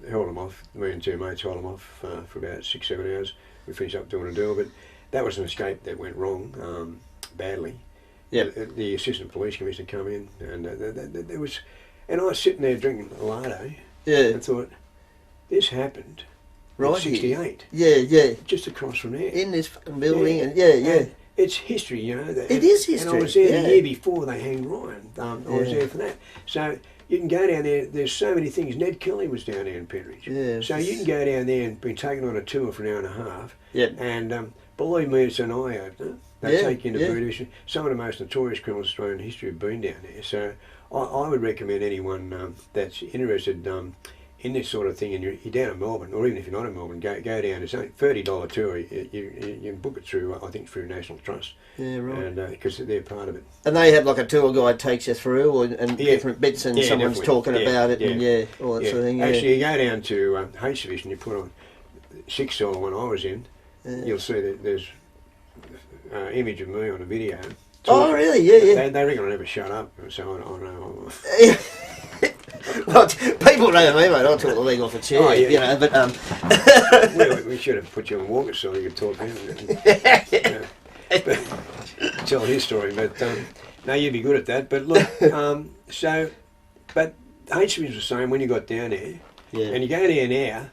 Speaker 2: held them off. Me and 2 mates held them off for about 6-7 hours. We finished up doing a deal, but that was an escape that went wrong badly.
Speaker 1: Yeah.
Speaker 2: The assistant police commissioner come in, and there was, and I was sitting there drinking a latte.
Speaker 1: Yeah.
Speaker 2: And thought, this happened.
Speaker 1: Right.
Speaker 2: 68.
Speaker 1: Yeah.
Speaker 2: Just across from there.
Speaker 1: In this fucking building, and yeah.
Speaker 2: It's history, you know.
Speaker 1: It is history.
Speaker 2: And I was there the year before they hanged Ryan. I was there for that. So you can go down there. There's so many things. Ned Kelly was down there in Pentridge.
Speaker 1: Yeah.
Speaker 2: So you can go down there and be taken on a tour for an hour and a half.
Speaker 1: Yep.
Speaker 2: And believe me, it's an eye opener. They take you into Buddhism. Some of the most notorious criminals in Australian history have been down there. So I would recommend anyone that's interested in this sort of thing, and you're down in Melbourne, or even if you're not in Melbourne, go down. It's a $30 tour. You can book it through, I think, through National Trust.
Speaker 1: Yeah, right.
Speaker 2: And because they're part of it.
Speaker 1: And they have like a tour guide takes you through, and different bits, and someone's talking about it, and all that sort of thing. Yeah.
Speaker 2: Actually, you go down to H Division, you put on 6 cell one I was in. You'll see that there's image of me on a video.
Speaker 1: Oh, really? Yeah.
Speaker 2: They reckon I never shut up, so I don't know.
Speaker 1: Well, people know me, mate. I'll talk the leg off a chair,
Speaker 2: but we should have put you on walker so you could talk to him. Tell his story, but no, you'd be good at that. But look, but H was the same when you got down there, and you go there now,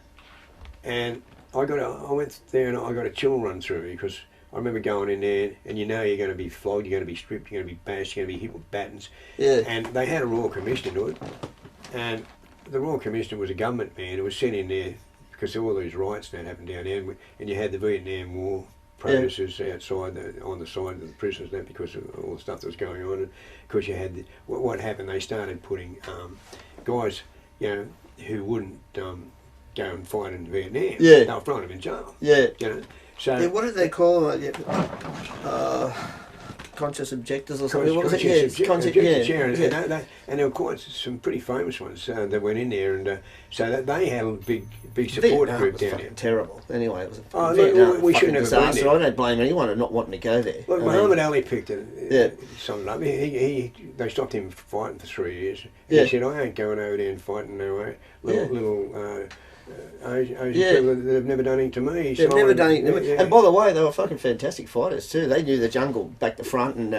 Speaker 2: and I went there and I got a chill run through, because I remember going in there, and you're going to be flogged, you're going to be stripped, you're going to be bashed, you're going to be hit with batons.
Speaker 1: Yeah.
Speaker 2: And they had a Royal Commissioner to it, and the Royal Commissioner was a government man who was sent in there because all these riots that happened down there, and you had the Vietnam War protesters outside on the side of the prisoners, that because of all the stuff that was going on, and because you had what happened, they started putting guys, who wouldn't go and fight in Vietnam.
Speaker 1: Yeah.
Speaker 2: They were throwing them in jail.
Speaker 1: Yeah.
Speaker 2: So
Speaker 1: what did they call them? Conscious objectors or something. What was it?
Speaker 2: And there were quite some pretty famous ones that went in there, and so that they had a big support group down there.
Speaker 1: Terrible. Anyway, it was
Speaker 2: we shouldn't have gone there.
Speaker 1: I don't blame anyone for not wanting to go there.
Speaker 2: Look, Muhammad Ali picked it. Summed it up. They stopped him fighting for 3 years. He said, "I ain't going over there and fighting no way. Little Asian people that have never done anything to me."
Speaker 1: They've never done anything to me. And by the way, they were fucking fantastic fighters too. They knew the jungle back to front, and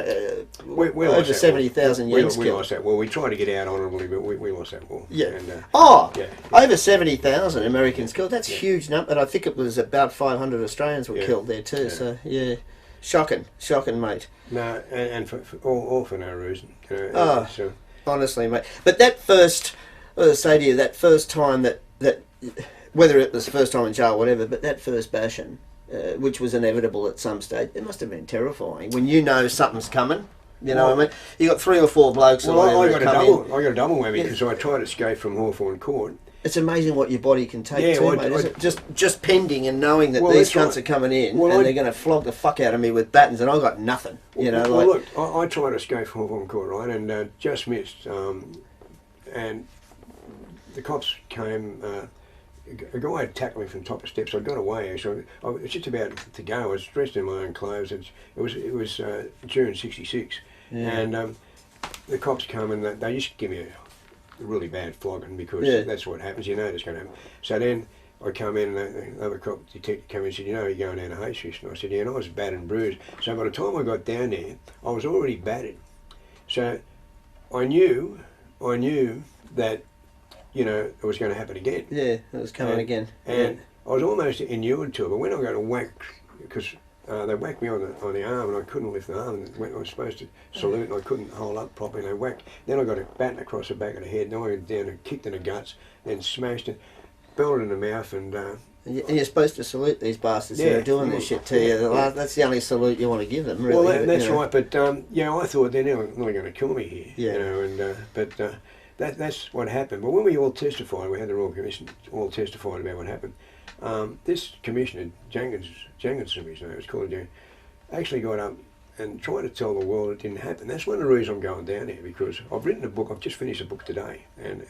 Speaker 2: we
Speaker 1: over 70,000 Yanks
Speaker 2: killed. We lost that war. We tried to get out honourably, but we lost that war.
Speaker 1: Yeah.
Speaker 2: And,
Speaker 1: over 70,000 Americans killed. That's huge number. And I think it was about 500 Australians were killed there too. So shocking, mate.
Speaker 2: No, and for all for no reason.
Speaker 1: Honestly, mate. But that first, I say to you, that first time that whether it was first time in jail or whatever, but that first bashing, which was inevitable at some stage, it must have been terrifying when you know something's coming. You know what I mean? You got 3 or 4 blokes.
Speaker 2: Well, I got a double whammy because I tried to escape from Hawthorn Court.
Speaker 1: It's amazing what your body can take too, mate. Isn't it? Just pending and knowing that these cunts are coming in and they're going to flog the fuck out of me with batons, and I got nothing.
Speaker 2: Look, I tried to escape from Hawthorn Court, right, and just missed. And the cops came. A guy had tackled me from the top of steps. I got away. Actually, I was just about to go. I was dressed in my own clothes. It was June '66, and the cops come and they used to give me a really bad flogging because that's what happens. You know it's going to happen. So then I come in and the other cop detective came in and said, you know, you're going down to Hay Street. And I said, yeah, and I was battered and bruised. So by the time I got down there, I was already battered. So I knew that, you know, it was going to happen again.
Speaker 1: Yeah, it was coming again.
Speaker 2: And I was almost inured to it. But when I got a whack, because they whacked me on the arm and I couldn't lift the arm. And when I was supposed to salute and I couldn't hold up properly, and they whacked. Then I got a baton across the back of the head. Then I went down and kicked in the guts, then smashed it, belted in the mouth, and
Speaker 1: you're supposed to salute these bastards who are doing this shit to you. That's the only salute you want to give them, really.
Speaker 2: Well, that's right. But I thought they're not going to kill me here.
Speaker 1: Yeah.
Speaker 2: You know, and that's what happened. But when we all testified, we had the Royal Commission all testified about what happened. This commissioner, Jenkinson, his name, it was called Jenkins, actually got up and tried to tell the world it didn't happen. That's one of the reasons I'm going down here, because I've written a book. I've just finished a book today, and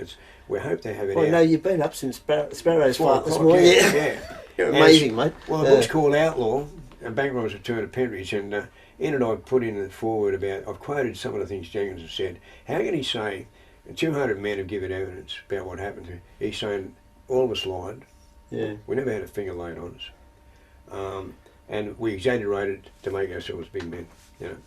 Speaker 2: we hope to have it out.
Speaker 1: No, you've been up since Sparrow's Flight this morning.
Speaker 2: Yeah.
Speaker 1: You're amazing, mate.
Speaker 2: Well, the book's called Outlaw, and Bank Robber's Return to Pentridge, and in it I've put in the foreword about, I've quoted some of the things Jenkins has said. How can he say 200 men have given evidence about what happened to him? He's saying all of us lied.
Speaker 1: Yeah.
Speaker 2: We never had a finger laid on us. And we exaggerated to make ourselves big men, you know.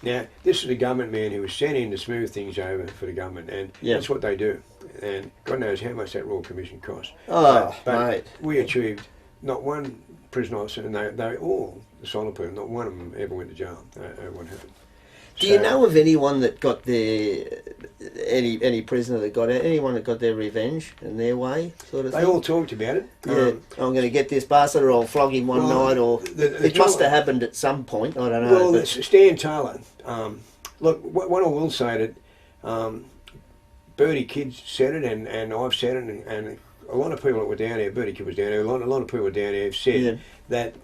Speaker 2: Now, this is a government man who was sent in to smooth things over for the government, and that's what they do. And God knows how much that Royal Commission cost.
Speaker 1: Oh,
Speaker 2: but
Speaker 1: mate.
Speaker 2: We achieved not one prison officer, and they all, the solid people, not one of them ever went to jail. What happened?
Speaker 1: Do you know of anyone that got any prisoner that got anyone that got their revenge in their way, sort of thing?
Speaker 2: They all talked about it.
Speaker 1: Yeah, I'm going to get this bastard, or I'll flog him one night, or it must have happened at some point. I don't know.
Speaker 2: Well, Stan Taylor. Look, what I will say that Bertie Kidd said it, and I've said it, and a lot of people that were down there, Bertie Kidd was down there. A lot of people down there have said that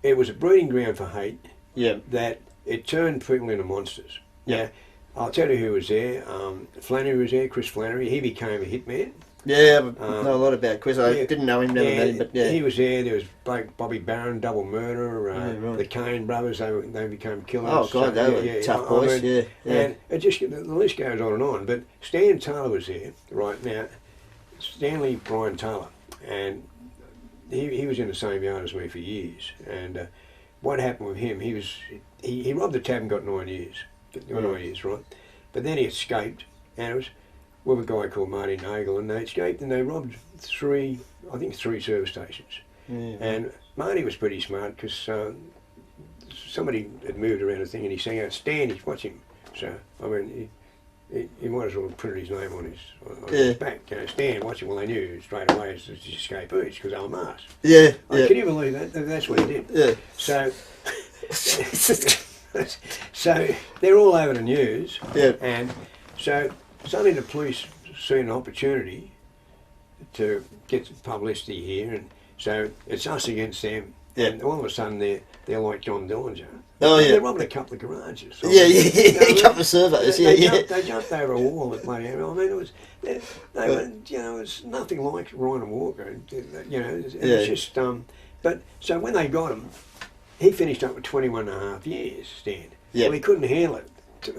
Speaker 2: it was a breeding ground for hate.
Speaker 1: Yeah.
Speaker 2: That it turned people into monsters. Yeah. I'll tell you who was there. Flannery was there, Chris Flannery. He became a hitman.
Speaker 1: Yeah, I know a lot about Chris. I didn't know him, never met him, but
Speaker 2: he was there. There was Bobby Barron, double murder. The Kane brothers, they became killers.
Speaker 1: Oh God, they were tough boys. Yeah.
Speaker 2: And it just, the list goes on and on. But Stan Taylor was there right now. Stanley Brian Taylor, and he was in the same yard as me for years. And what happened with him? He robbed the tab and got 9 years. 9 years, right? But then he escaped, and it was with a guy called Marty Nagel, and they escaped and they robbed three service stations. And Marty was pretty smart, because somebody had moved around a thing and he sang out, "Stan, watch him." So, I mean, he might as well have printed his name on his back. You know, Stan, watch him. Well, they knew straight away it's his escapees, because they were masked.
Speaker 1: Yeah.
Speaker 2: Can you believe that? That's what he did.
Speaker 1: Yeah.
Speaker 2: So, so they're all over the news.
Speaker 1: Yeah.
Speaker 2: And so suddenly the police see an opportunity to get some publicity here, and so it's us against them.
Speaker 1: Yeah.
Speaker 2: And all of a sudden they're like John Dillinger.
Speaker 1: Oh yeah.
Speaker 2: They're robbing a couple of garages. So
Speaker 1: A couple of surveys.
Speaker 2: They jumped over a wall at bloody hell. I mean, it was it's nothing like Ryan Walker. It was just But so when they got him, he finished up with 21 and a half years, Stan.
Speaker 1: Yeah.
Speaker 2: Well, he couldn't handle it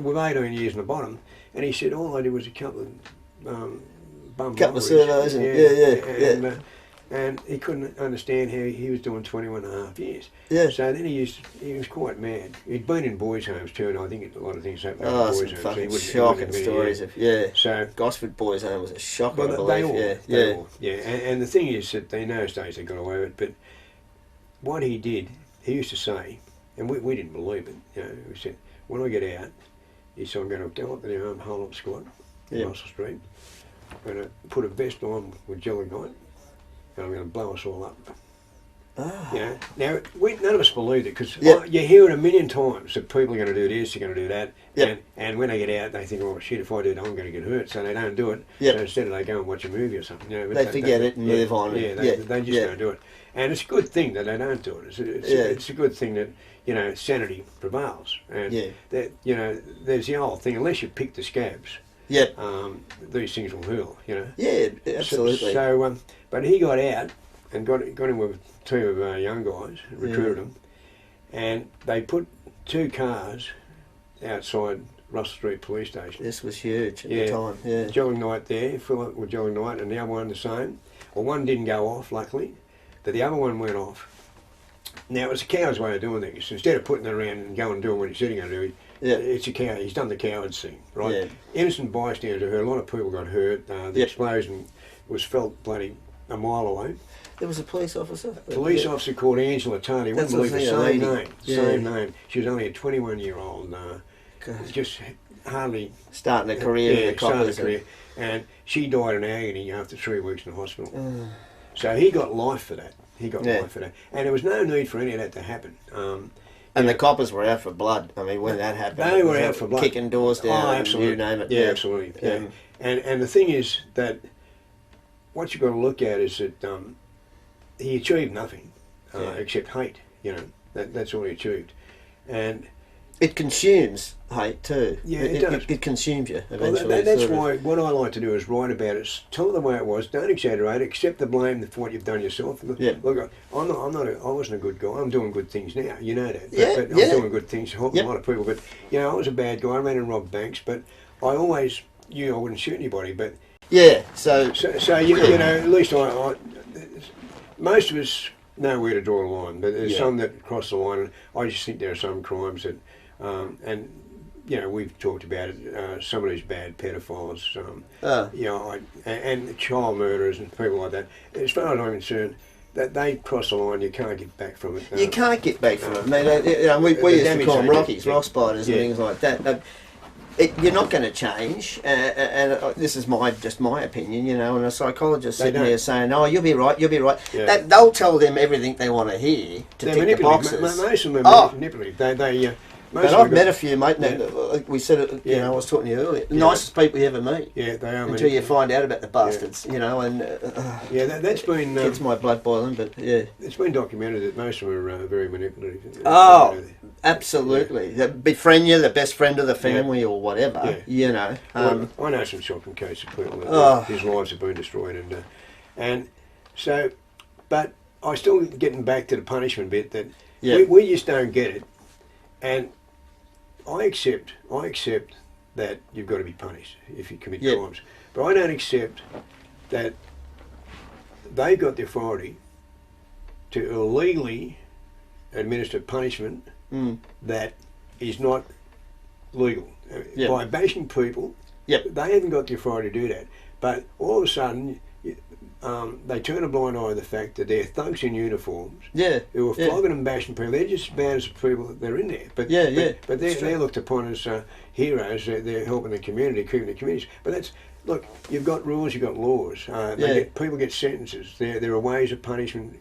Speaker 2: with 18 years in the bottom, and he said all I did was a couple of
Speaker 1: couple of surveys, and
Speaker 2: and he couldn't understand how he was doing 21 and a half years.
Speaker 1: Yeah.
Speaker 2: So then he was quite mad. He'd been in boys' homes too, and I think a lot of things happened in
Speaker 1: some
Speaker 2: boys' homes.
Speaker 1: fucking
Speaker 2: So
Speaker 1: shocking stories of
Speaker 2: So
Speaker 1: Gosford Boys' Home was a shocker.
Speaker 2: But
Speaker 1: I believe.
Speaker 2: And the thing is that in those days they got away with it. But what he did, he used to say, and we didn't believe it. You know, he said, when I get out, he said, I'm going to go up to the armed hold-up squad in Russell Street. I'm going to put a vest on with jelly night, and I'm going to blow us all up.
Speaker 1: Ah.
Speaker 2: You know, now none of us believed it because
Speaker 1: Yep.
Speaker 2: you hear it a million times that people are going to do this, they're going to do that,
Speaker 1: Yep.
Speaker 2: and when they get out, they think, oh shit, if I do it, I'm going to get hurt, so they don't do it.
Speaker 1: Yep.
Speaker 2: So instead, they go and watch a movie or something. You know,
Speaker 1: They forget it and move on.
Speaker 2: Yeah, they just don't do it, and it's a good thing that they don't do it. It's a good thing that sanity prevails, and that there's the old thing. Unless you pick the scabs,
Speaker 1: Yep.
Speaker 2: These things will hurl.
Speaker 1: Yeah, absolutely.
Speaker 2: So, but he got out and got in with a team of young guys, recruited them, and they put 2 cars outside Russell Street Police Station.
Speaker 1: This was huge at the time. Yeah.
Speaker 2: Jogging night there, Philip with jogging night, and the other one the same. Well, one didn't go off, luckily, but the other one went off. Now, it's a coward's way of doing things. Instead of putting it around and going and doing what he said he's going to do, it's a coward. He's done the coward's thing, right? Yeah. Innocent bystander hurt. A lot of people got hurt. The explosion was felt bloody a mile away.
Speaker 1: There was a police officer?
Speaker 2: Police officer called Angela Tardy. You wouldn't believe the same name. Same name. She was only a 21-year-old. Just hardly...
Speaker 1: Starting a career in the coppers.
Speaker 2: And she died in agony after 3 weeks in the hospital. So he got life for that. He got life for that. And there was no need for any of that to happen.
Speaker 1: And the coppers were out for blood. I mean, when that happened,
Speaker 2: they were out for blood.
Speaker 1: Kicking doors down,
Speaker 2: absolutely.
Speaker 1: You name it.
Speaker 2: Yeah, absolutely. Yeah. And the thing is that what you've got to look at is that he achieved nothing except hate. That's all he achieved. And
Speaker 1: it consumes hate too.
Speaker 2: Yeah, it does.
Speaker 1: It consumes you eventually.
Speaker 2: Well, that's why what I like to do is write about it. Tell it the way it was. Don't exaggerate. Accept the blame for what you've done yourself.
Speaker 1: Yeah.
Speaker 2: Look, I wasn't a good guy. I'm doing good things now. You know that.
Speaker 1: But
Speaker 2: I'm doing good things, helping a lot of people. But I was a bad guy. I ran and robbed banks. But I always knew I wouldn't shoot anybody. But
Speaker 1: So
Speaker 2: at least I most of us know where to draw the line. But there's some that cross the line. And I just think there are some crimes that. We've talked about it. Some of these bad pedophiles, and child murderers and people like that. As far as I'm concerned, that they cross the line, you can't get back from it.
Speaker 1: You can't get back from it. I mean, we used to call them Rockies, rock spiders, and things like that. You're not going to change, and this is just my opinion, and a psychologist sitting there saying, "Oh, you'll be right, you'll be right."
Speaker 2: Yeah.
Speaker 1: They'll tell them everything they want to hear to tick the boxes.
Speaker 2: Most of them are manipulative.
Speaker 1: But I've met a few, mate. Like we said it. I was talking to you earlier. The nicest people you ever meet.
Speaker 2: Yeah, they are.
Speaker 1: Until you find out about the bastards, and
Speaker 2: that's been
Speaker 1: gets my blood boiling. But
Speaker 2: it's been documented that most of them are very manipulative.
Speaker 1: Oh, absolutely. They befriend you, the best friend of the family, or whatever.
Speaker 2: Yeah. I know some shocking cases of people that whose lives have been destroyed, and so, but I still getting back to the punishment bit that we just don't get it, and. I accept that you've got to be punished if you commit crimes, but I don't accept that they've got the authority to illegally administer punishment that is not legal. By bashing people, they haven't got the authority to do that. But all of a sudden, they turn a blind eye to the fact that they're thugs in uniforms who are flogging and bashing people. They're just as bad as the people that they're in there. But they're looked upon as heroes. They're helping the community, keeping the communities. But look, you've got rules, you've got laws. People get sentences. There are ways of punishment.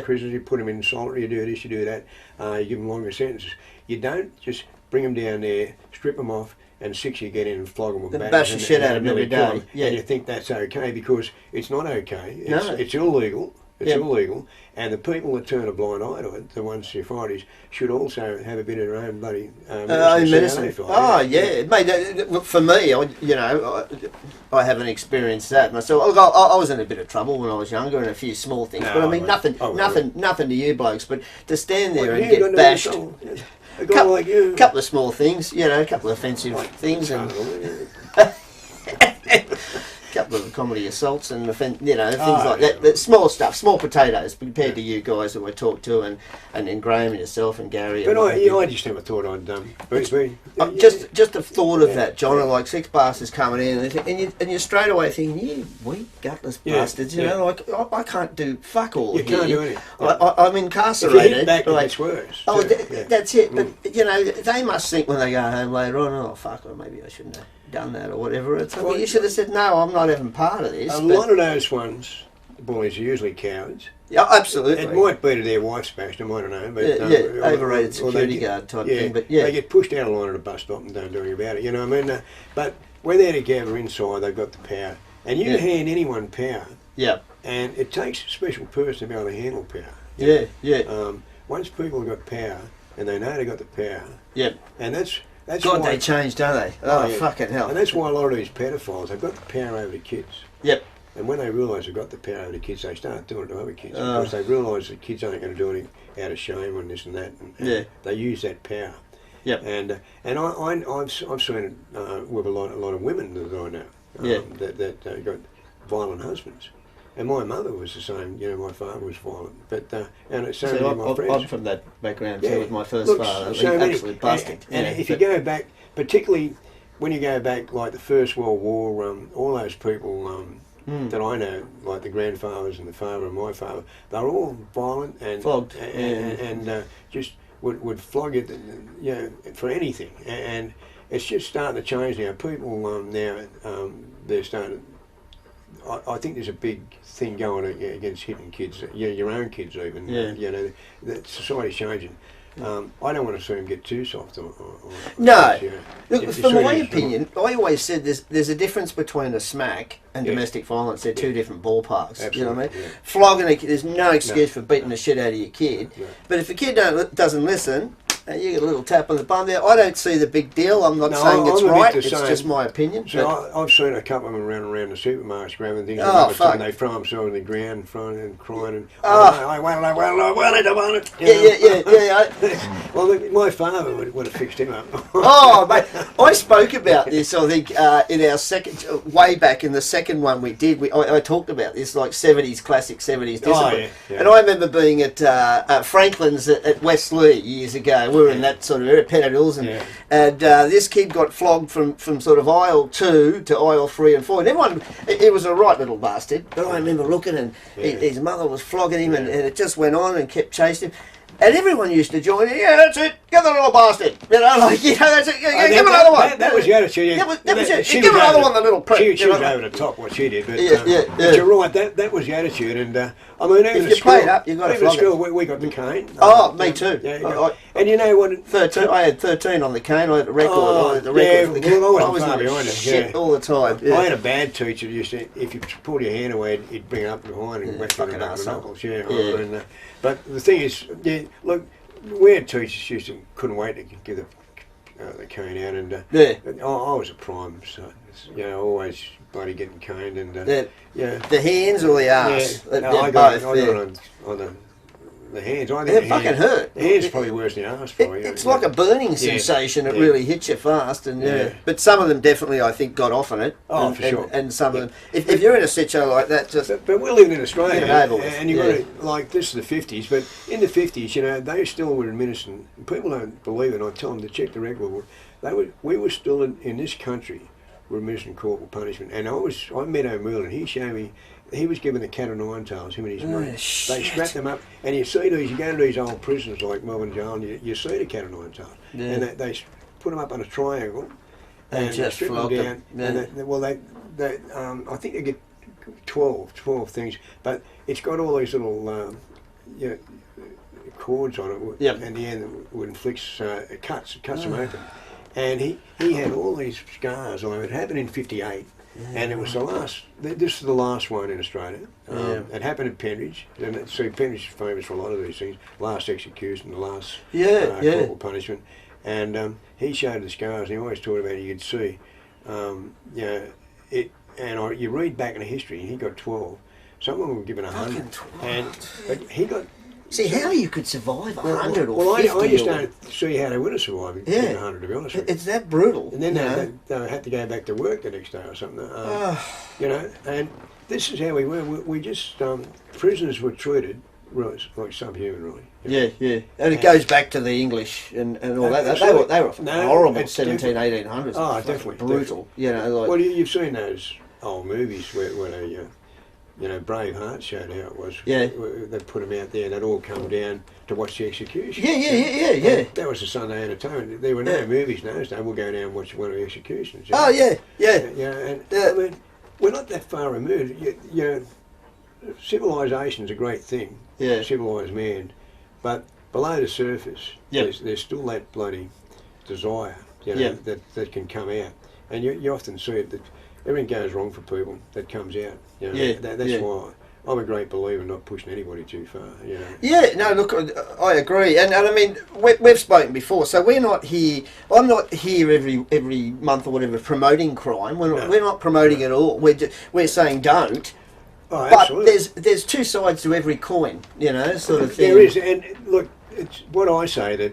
Speaker 2: Prisoners, you put them in solitary, you do this, you do that. You give them longer sentences. You don't just bring them down there, strip them off, and 6 you get in and flog them with bats.
Speaker 1: Bash the shit out of them every day.
Speaker 2: And you think that's okay because it's not okay. It's illegal. It's illegal. And the people that turn a blind eye to it, the ones, the authorities, should also have a bit of their own bloody medicine.
Speaker 1: Mate, for me, I haven't experienced that myself. I was in a bit of trouble when I was younger and a few small things, but I mean nothing to you blokes. But to stand there and get bashed.
Speaker 2: A guy like you.
Speaker 1: Couple of small things, a couple of offensive things, and a couple of comedy assaults and things like that. But small stuff, small potatoes compared to you guys that we talked to, and Graham and yourself and Gary.
Speaker 2: But I just never thought I'd
Speaker 1: just the thought of that, John, like 6 bastards coming in, and you're straight away thinking, you weak gutless bastards, like I can't do fuck all.
Speaker 2: You can't do anything.
Speaker 1: I'm incarcerated.
Speaker 2: If you hit back, it's worse.
Speaker 1: That's it. But they must think when they go home later on, oh fuck, well, maybe I shouldn't have done that or whatever. You should have said, no, I'm not even part of this.
Speaker 2: A lot of those ones bullies are usually cowards.
Speaker 1: Yeah, absolutely.
Speaker 2: It might be to their wife smashed them, I don't know. But,
Speaker 1: overrated security guard type thing. But
Speaker 2: they get pushed out of line at a bus stop and don't do anything about it. You know what I mean? But when they're together inside, they've got the power. And you hand anyone power.
Speaker 1: Yeah.
Speaker 2: And it takes a special person to be able to handle power. Once people have got power and they know they've got the power.
Speaker 1: Yep.
Speaker 2: And that's
Speaker 1: God,
Speaker 2: why,
Speaker 1: they change, don't they? Oh, fucking hell.
Speaker 2: And that's why a lot of these pedophiles have got the power over the kids.
Speaker 1: Yep.
Speaker 2: And when they realise they've got the power over the kids, they start doing it to other kids. Because they realise the kids aren't going to do anything out of shame and this and that. And they use that power.
Speaker 1: Yep.
Speaker 2: And I've seen it with a lot of women that I know that got violent husbands. And my mother was the same. You know, my father was violent. But and so many of my friends.
Speaker 1: I'm from that background too. With my first father,
Speaker 2: so
Speaker 1: absolutely busted.
Speaker 2: And if you go back, particularly when you go back like the First World War, all those people that I know, like the grandfathers and the father and my father, they were all violent and
Speaker 1: flogged,
Speaker 2: and just would flog it, you know, for anything. And it's just starting to change now. People now they're starting. I think there's a big thing going against hitting kids, your own kids even. You know, that society's changing. I don't want to see them get too soft.
Speaker 1: No. Look, from my opinion, I always said there's a difference between a smack and domestic violence. They're two different ballparks.
Speaker 2: Absolutely.
Speaker 1: You know what I mean? Flogging a kid, there's no excuse for beating the shit out of your kid.
Speaker 2: No.
Speaker 1: But if a kid doesn't listen, you get a little tap on the bum there. I don't see the big deal. I'm not saying it's right. It's just my opinion.
Speaker 2: So I've seen a couple of them running around the supermarkets grabbing things.
Speaker 1: Fuck.
Speaker 2: And they throw themselves on the ground, and crying. And
Speaker 1: I
Speaker 2: want it.
Speaker 1: Yeah.
Speaker 2: Well, my father would have fixed him up.
Speaker 1: Oh, mate, I spoke about this, I think, in our second, way back in the second one we did. I talked about this, like 70s, classic 70s discipline. And I remember being at Franklin's at Westleigh years ago. We were in that sort of area, Pennant Hills, and this kid got flogged from sort of aisle 2 to aisle 3 and 4. And everyone, he was a right little bastard, but I remember looking and his mother was flogging him and it just went on and kept chasing him. And everyone used to join in. Yeah, that's it. Give the little bastard. You know, like, you know, that's it. Give him another one.
Speaker 2: That was the attitude.
Speaker 1: That was it. Give another one, the little prick.
Speaker 2: She was over the top, what she did. But, but you're right. That was the attitude. And I mean, even
Speaker 1: if you play it up, you've got to flog
Speaker 2: it. We got the cane.
Speaker 1: Oh, me too.
Speaker 2: And you know what?
Speaker 1: 13. I had 13 on the cane. I had the record. I was far behind shit all the time.
Speaker 2: I had a bad teacher. Used to, if you pulled your hand away, he'd bring it up behind and whack you in the knuckles. But the thing is, look. We had teachers used to couldn't wait to give the cane out, and I was a prime, so always bloody getting caned, and
Speaker 1: the hands or the arse.
Speaker 2: I got on the hands. I think
Speaker 1: it fucking hurt.
Speaker 2: The hands probably worse than the arse.
Speaker 1: It's like a burning sensation. It really hits you fast, and but some of them definitely, I think, got off on it.
Speaker 2: Oh, for sure.
Speaker 1: And some of them, if you're in a situation like that, just.
Speaker 2: But we're living in Australia, and you've got to, like, this is the 50s, but in the 50s, they still were administering. People don't believe it. I tell them to check the record. We were still in this country, were administering corporal punishment, and I met O'Meara, and he showed me. He was given the cat o' nine tails, him and his mate. They strapped them up, and you see these, you go to these old prisons like Melbourne Jail, and you see the cat o' nine tails. And they put them up on a triangle, and
Speaker 1: just
Speaker 2: strip them down. And I think they get 12 things, but it's got all these little cords on it, and the end would inflict cuts them open. And he had all these scars on him. It happened in 58. And it was this is the last one in Australia. It happened at Penridge. And Penridge is famous for a lot of these things. Last execution, the last corporal punishment. And he showed the scars, and he always talked about it, you could see. You read back in the history, and he got 12. Some of them were given 100. But he got...
Speaker 1: See, how you could survive 100 or 50?
Speaker 2: I just don't see how they would have survived 100, to be honest with you.
Speaker 1: It's that brutal.
Speaker 2: And then they had to go back to work the next day or something. And this is how we were. We just, prisoners were treated like subhuman, really.
Speaker 1: And it goes back to the English and all that. They were horrible 1800s.
Speaker 2: Oh, definitely.
Speaker 1: Brutal.
Speaker 2: Definitely. Well, you've seen those old movies where they... Braveheart showed how it was.
Speaker 1: Yeah.
Speaker 2: They put them out there and they'd all come down to watch the execution.
Speaker 1: Yeah.
Speaker 2: That was a Sunday entertainment. There were no movies in those days. We'll go down and watch one of the executions.
Speaker 1: Oh, yeah.
Speaker 2: I mean, we're not that far removed. civilisation's a great thing.
Speaker 1: Yeah.
Speaker 2: Civilised man, but below the surface, there's still that bloody desire, that can come out, and you often see it that everything goes wrong for people that comes out. That's why I'm a great believer in not pushing anybody too far.
Speaker 1: Yeah, no, look, I agree, and I mean we've spoken before, so we're not here. I'm not here every month or whatever promoting crime. We're not promoting it at all. We're saying don't.
Speaker 2: Oh,
Speaker 1: but
Speaker 2: absolutely.
Speaker 1: there's two sides to every coin, sort of thing.
Speaker 2: There is, and look, it's what I say that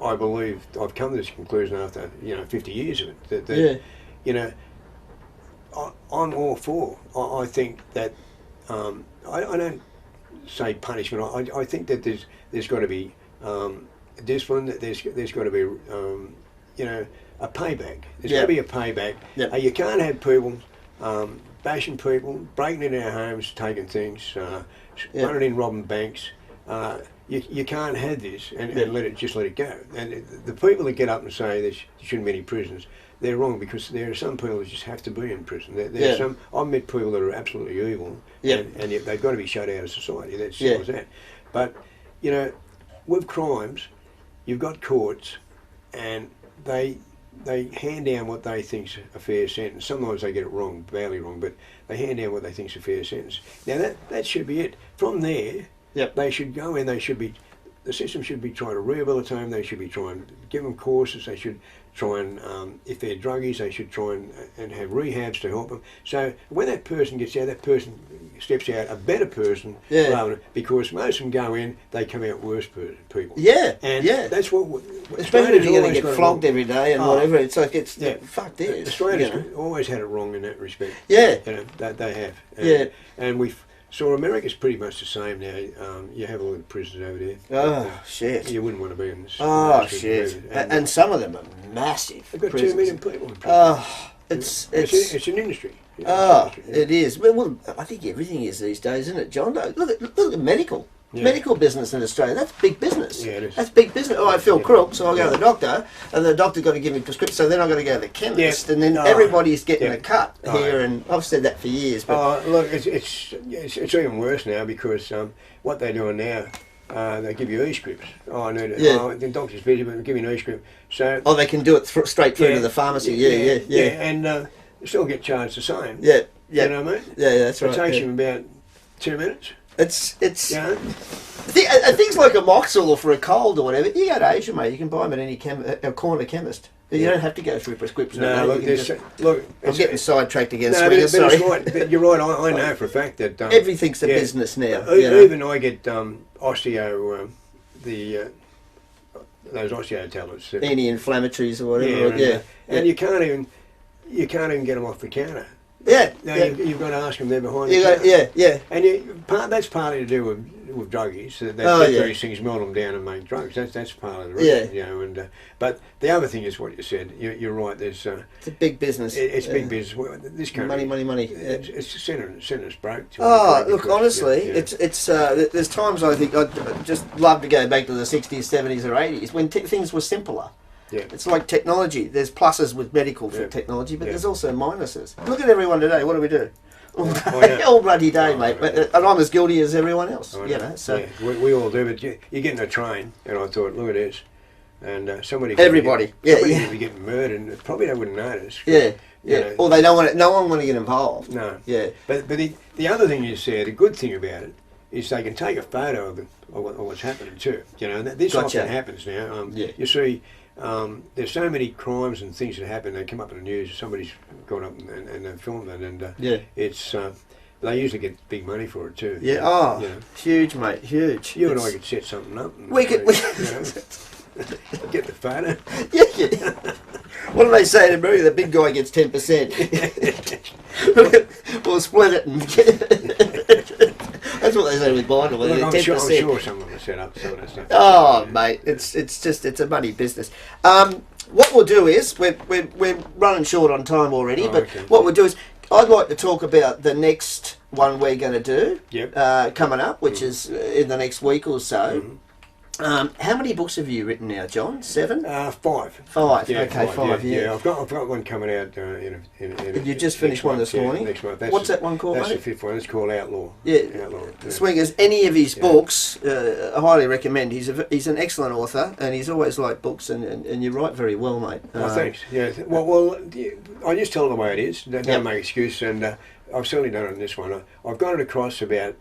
Speaker 2: I believe I've come to this conclusion after 50 years of it. That I'm all for. I think that I don't say punishment. I think that there's got to be discipline. That there's got to be a payback. There's got to be a payback.
Speaker 1: Yep.
Speaker 2: You can't have people bashing people, breaking into our homes, taking things, running in, robbing banks. You can't have this and let it go. And the people that get up and say there shouldn't be any prisons, they're wrong, because there are some people that just have to be in prison. There are some. I've met people that are absolutely evil, and yet they've got to be shut out of society. That's simple as that. But with crimes, you've got courts, and they hand down what they think's a fair sentence. Sometimes they get it wrong, badly wrong, but they hand down what they think's a fair sentence. Now that should be it. From there, they should go in. The system should be trying to rehabilitate them. They should be trying to give them courses. They should try and, if they're druggies, they should try and have rehabs to help them. So when that person gets out, that person steps out a better person, because most of them go in, they come out worse people. That's what.
Speaker 1: Especially when you're going to get flogged every day and whatever. It's like fuck this.
Speaker 2: Australia's always had it wrong in that respect.
Speaker 1: Yeah,
Speaker 2: they have. And we've. So America's pretty much the same now. You have all the prisons over there.
Speaker 1: Oh, shit.
Speaker 2: You wouldn't want to be in this.
Speaker 1: Oh, shit. And some of them are massive.
Speaker 2: They've got
Speaker 1: prisons.
Speaker 2: 2 million people in prison.
Speaker 1: Oh, it's
Speaker 2: an industry.
Speaker 1: It is. Well, I think everything is these days, isn't it, John? Look at medical. Yeah. Medical business in Australia, that's big business.
Speaker 2: Yeah, it is.
Speaker 1: That's big business. Oh, I feel crook, so I'll go to the doctor, and the doctor's got to give me prescription, so then I've got to go to the chemist, and then everybody's getting a cut here, and I've said that for years. But
Speaker 2: look, it's even worse now, because what they're doing now, they give you e-scripts. Oh, I need it. Oh, the doctor's busy, but they give you an e-script. So
Speaker 1: they can do it straight through to the pharmacy. Yeah,
Speaker 2: and you still get charged the same.
Speaker 1: Yeah.
Speaker 2: You know what I mean?
Speaker 1: Yeah, that's right.
Speaker 2: It takes you about 2 minutes.
Speaker 1: It's things like a Moxil or for a cold or whatever. You go to Asia, mate. You can buy them at any corner chemist. You don't have to go through a prescription.
Speaker 2: No, look,
Speaker 1: I'm getting sidetracked again.
Speaker 2: No, but sorry. It's right. But you're right. I know for a fact that
Speaker 1: everything's a business now.
Speaker 2: Even I get osteo, those osteo tablets,
Speaker 1: anti-inflammatories or whatever.
Speaker 2: And you can't even get them off the counter. You've got to ask them there behind the counter. And that's partly to do with druggies. These things melt them down and make drugs. That's part of the reason. But the other thing is what you said. You're right. There's it's
Speaker 1: a big business.
Speaker 2: It's big business. This country,
Speaker 1: money.
Speaker 2: It's centre's broke.
Speaker 1: Look, honestly, it's there's times I think I'd just love to go back to the 60s, 70s, or 80s when things were simpler.
Speaker 2: Yeah.
Speaker 1: It's like technology. There's pluses with medical for technology, but there's also minuses. Look at everyone today. What do we do? All bloody day, mate. And I'm as guilty as everyone else. So
Speaker 2: we all do. But you get in a train, and I thought, look at this, and
Speaker 1: everybody
Speaker 2: would be getting murdered, and probably they wouldn't notice.
Speaker 1: Or they don't want it. No one want to get involved.
Speaker 2: No.
Speaker 1: Yeah.
Speaker 2: But the other thing you said, the good thing about it, is they can take a photo of what's happening too. This often happens now. You see. There's so many crimes and things that happen. They come up in the news. Somebody's gone up and they filmed it, and it's they usually get big money for it too.
Speaker 1: Huge, mate, huge.
Speaker 2: You and I could set something up. And
Speaker 1: we could
Speaker 2: get the photo.
Speaker 1: What do they say in America? The big guy gets 10%. We'll split it and. That's what they say with Bible.
Speaker 2: Look, I'm sure someone will set up some of that stuff.
Speaker 1: Oh, mate, it's a money business. What we'll do is we're running short on time already, what we'll do is I'd like to talk about the next one we're going to do coming up, which is in the next week or so. How many books have you written now, John? 7?
Speaker 2: 5.
Speaker 1: 5.
Speaker 2: Yeah,
Speaker 1: okay, 5. Yeah.
Speaker 2: I've got one coming out
Speaker 1: You just finished one this morning.
Speaker 2: Next month.
Speaker 1: What's that one called,
Speaker 2: That's
Speaker 1: mate?
Speaker 2: the 5th one. It's called Outlaw.
Speaker 1: Yeah.
Speaker 2: Outlaw. Yeah.
Speaker 1: Swingers, any of his books, I highly recommend. He's an excellent author, and he's always liked books, and you write very well, mate.
Speaker 2: Thanks. Yeah. Well, I just tell it the way it is. Don't make excuse, and I've certainly done it in this one. I've got it across about.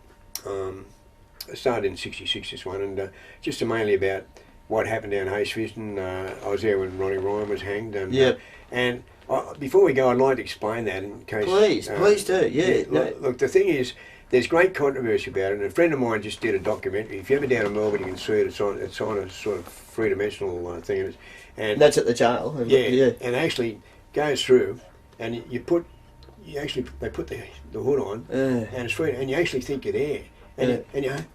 Speaker 2: I started in '66 this one, and just mainly about what happened down Hayesfiston. I was there when Ronnie Ryan was hanged, and before we go, I'd like to explain that in case.
Speaker 1: Please do. Yeah.
Speaker 2: Look, the thing is, there's great controversy about it, and a friend of mine just did a documentary. If you're ever down in Melbourne, you can see it. It's on a sort of three-dimensional thing, and
Speaker 1: that's at the jail.
Speaker 2: Yeah, and actually goes through, and they put the hood on, and it's free, and you actually think you're there. And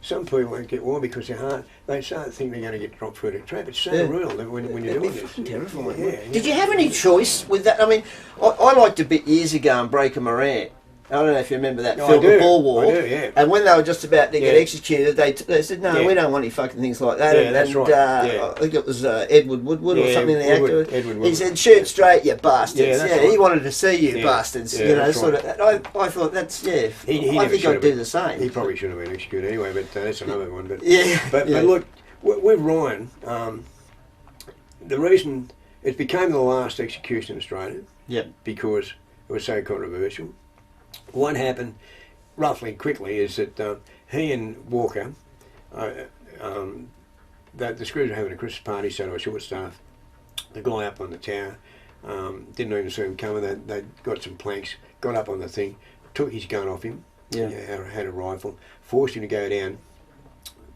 Speaker 2: some people won't get warm because their heart, they start to think they're going to get dropped through the trap. It's so real that when you're doing this.
Speaker 1: Terrifying. Yeah. Did you have any choice with that? I mean, I liked a bit years ago and break a Moran. I don't know if you remember that film, The Ball War.
Speaker 2: I do, yeah.
Speaker 1: And when they were just about to get executed, they said, no, we don't want any fucking things like that.
Speaker 2: Yeah, that's right.
Speaker 1: I think it was Edward Woodward or something, the actor.
Speaker 2: Edward
Speaker 1: he said, shoot straight, you bastards.
Speaker 2: Yeah, right.
Speaker 1: He wanted to see you bastards.
Speaker 2: Yeah,
Speaker 1: I thought that's, I think I'd do the same.
Speaker 2: He probably should have been executed anyway, but that's another one. But
Speaker 1: but
Speaker 2: look, with Ryan, the reason it became the last execution in Australia, because it was so controversial. What happened, roughly quickly, is that he and Walker, the Screws were having a Christmas party, so they were short staffed. The guy up on the tower didn't even see him coming. They got some planks, got up on the thing, took his gun off him, had a rifle, forced him to go down,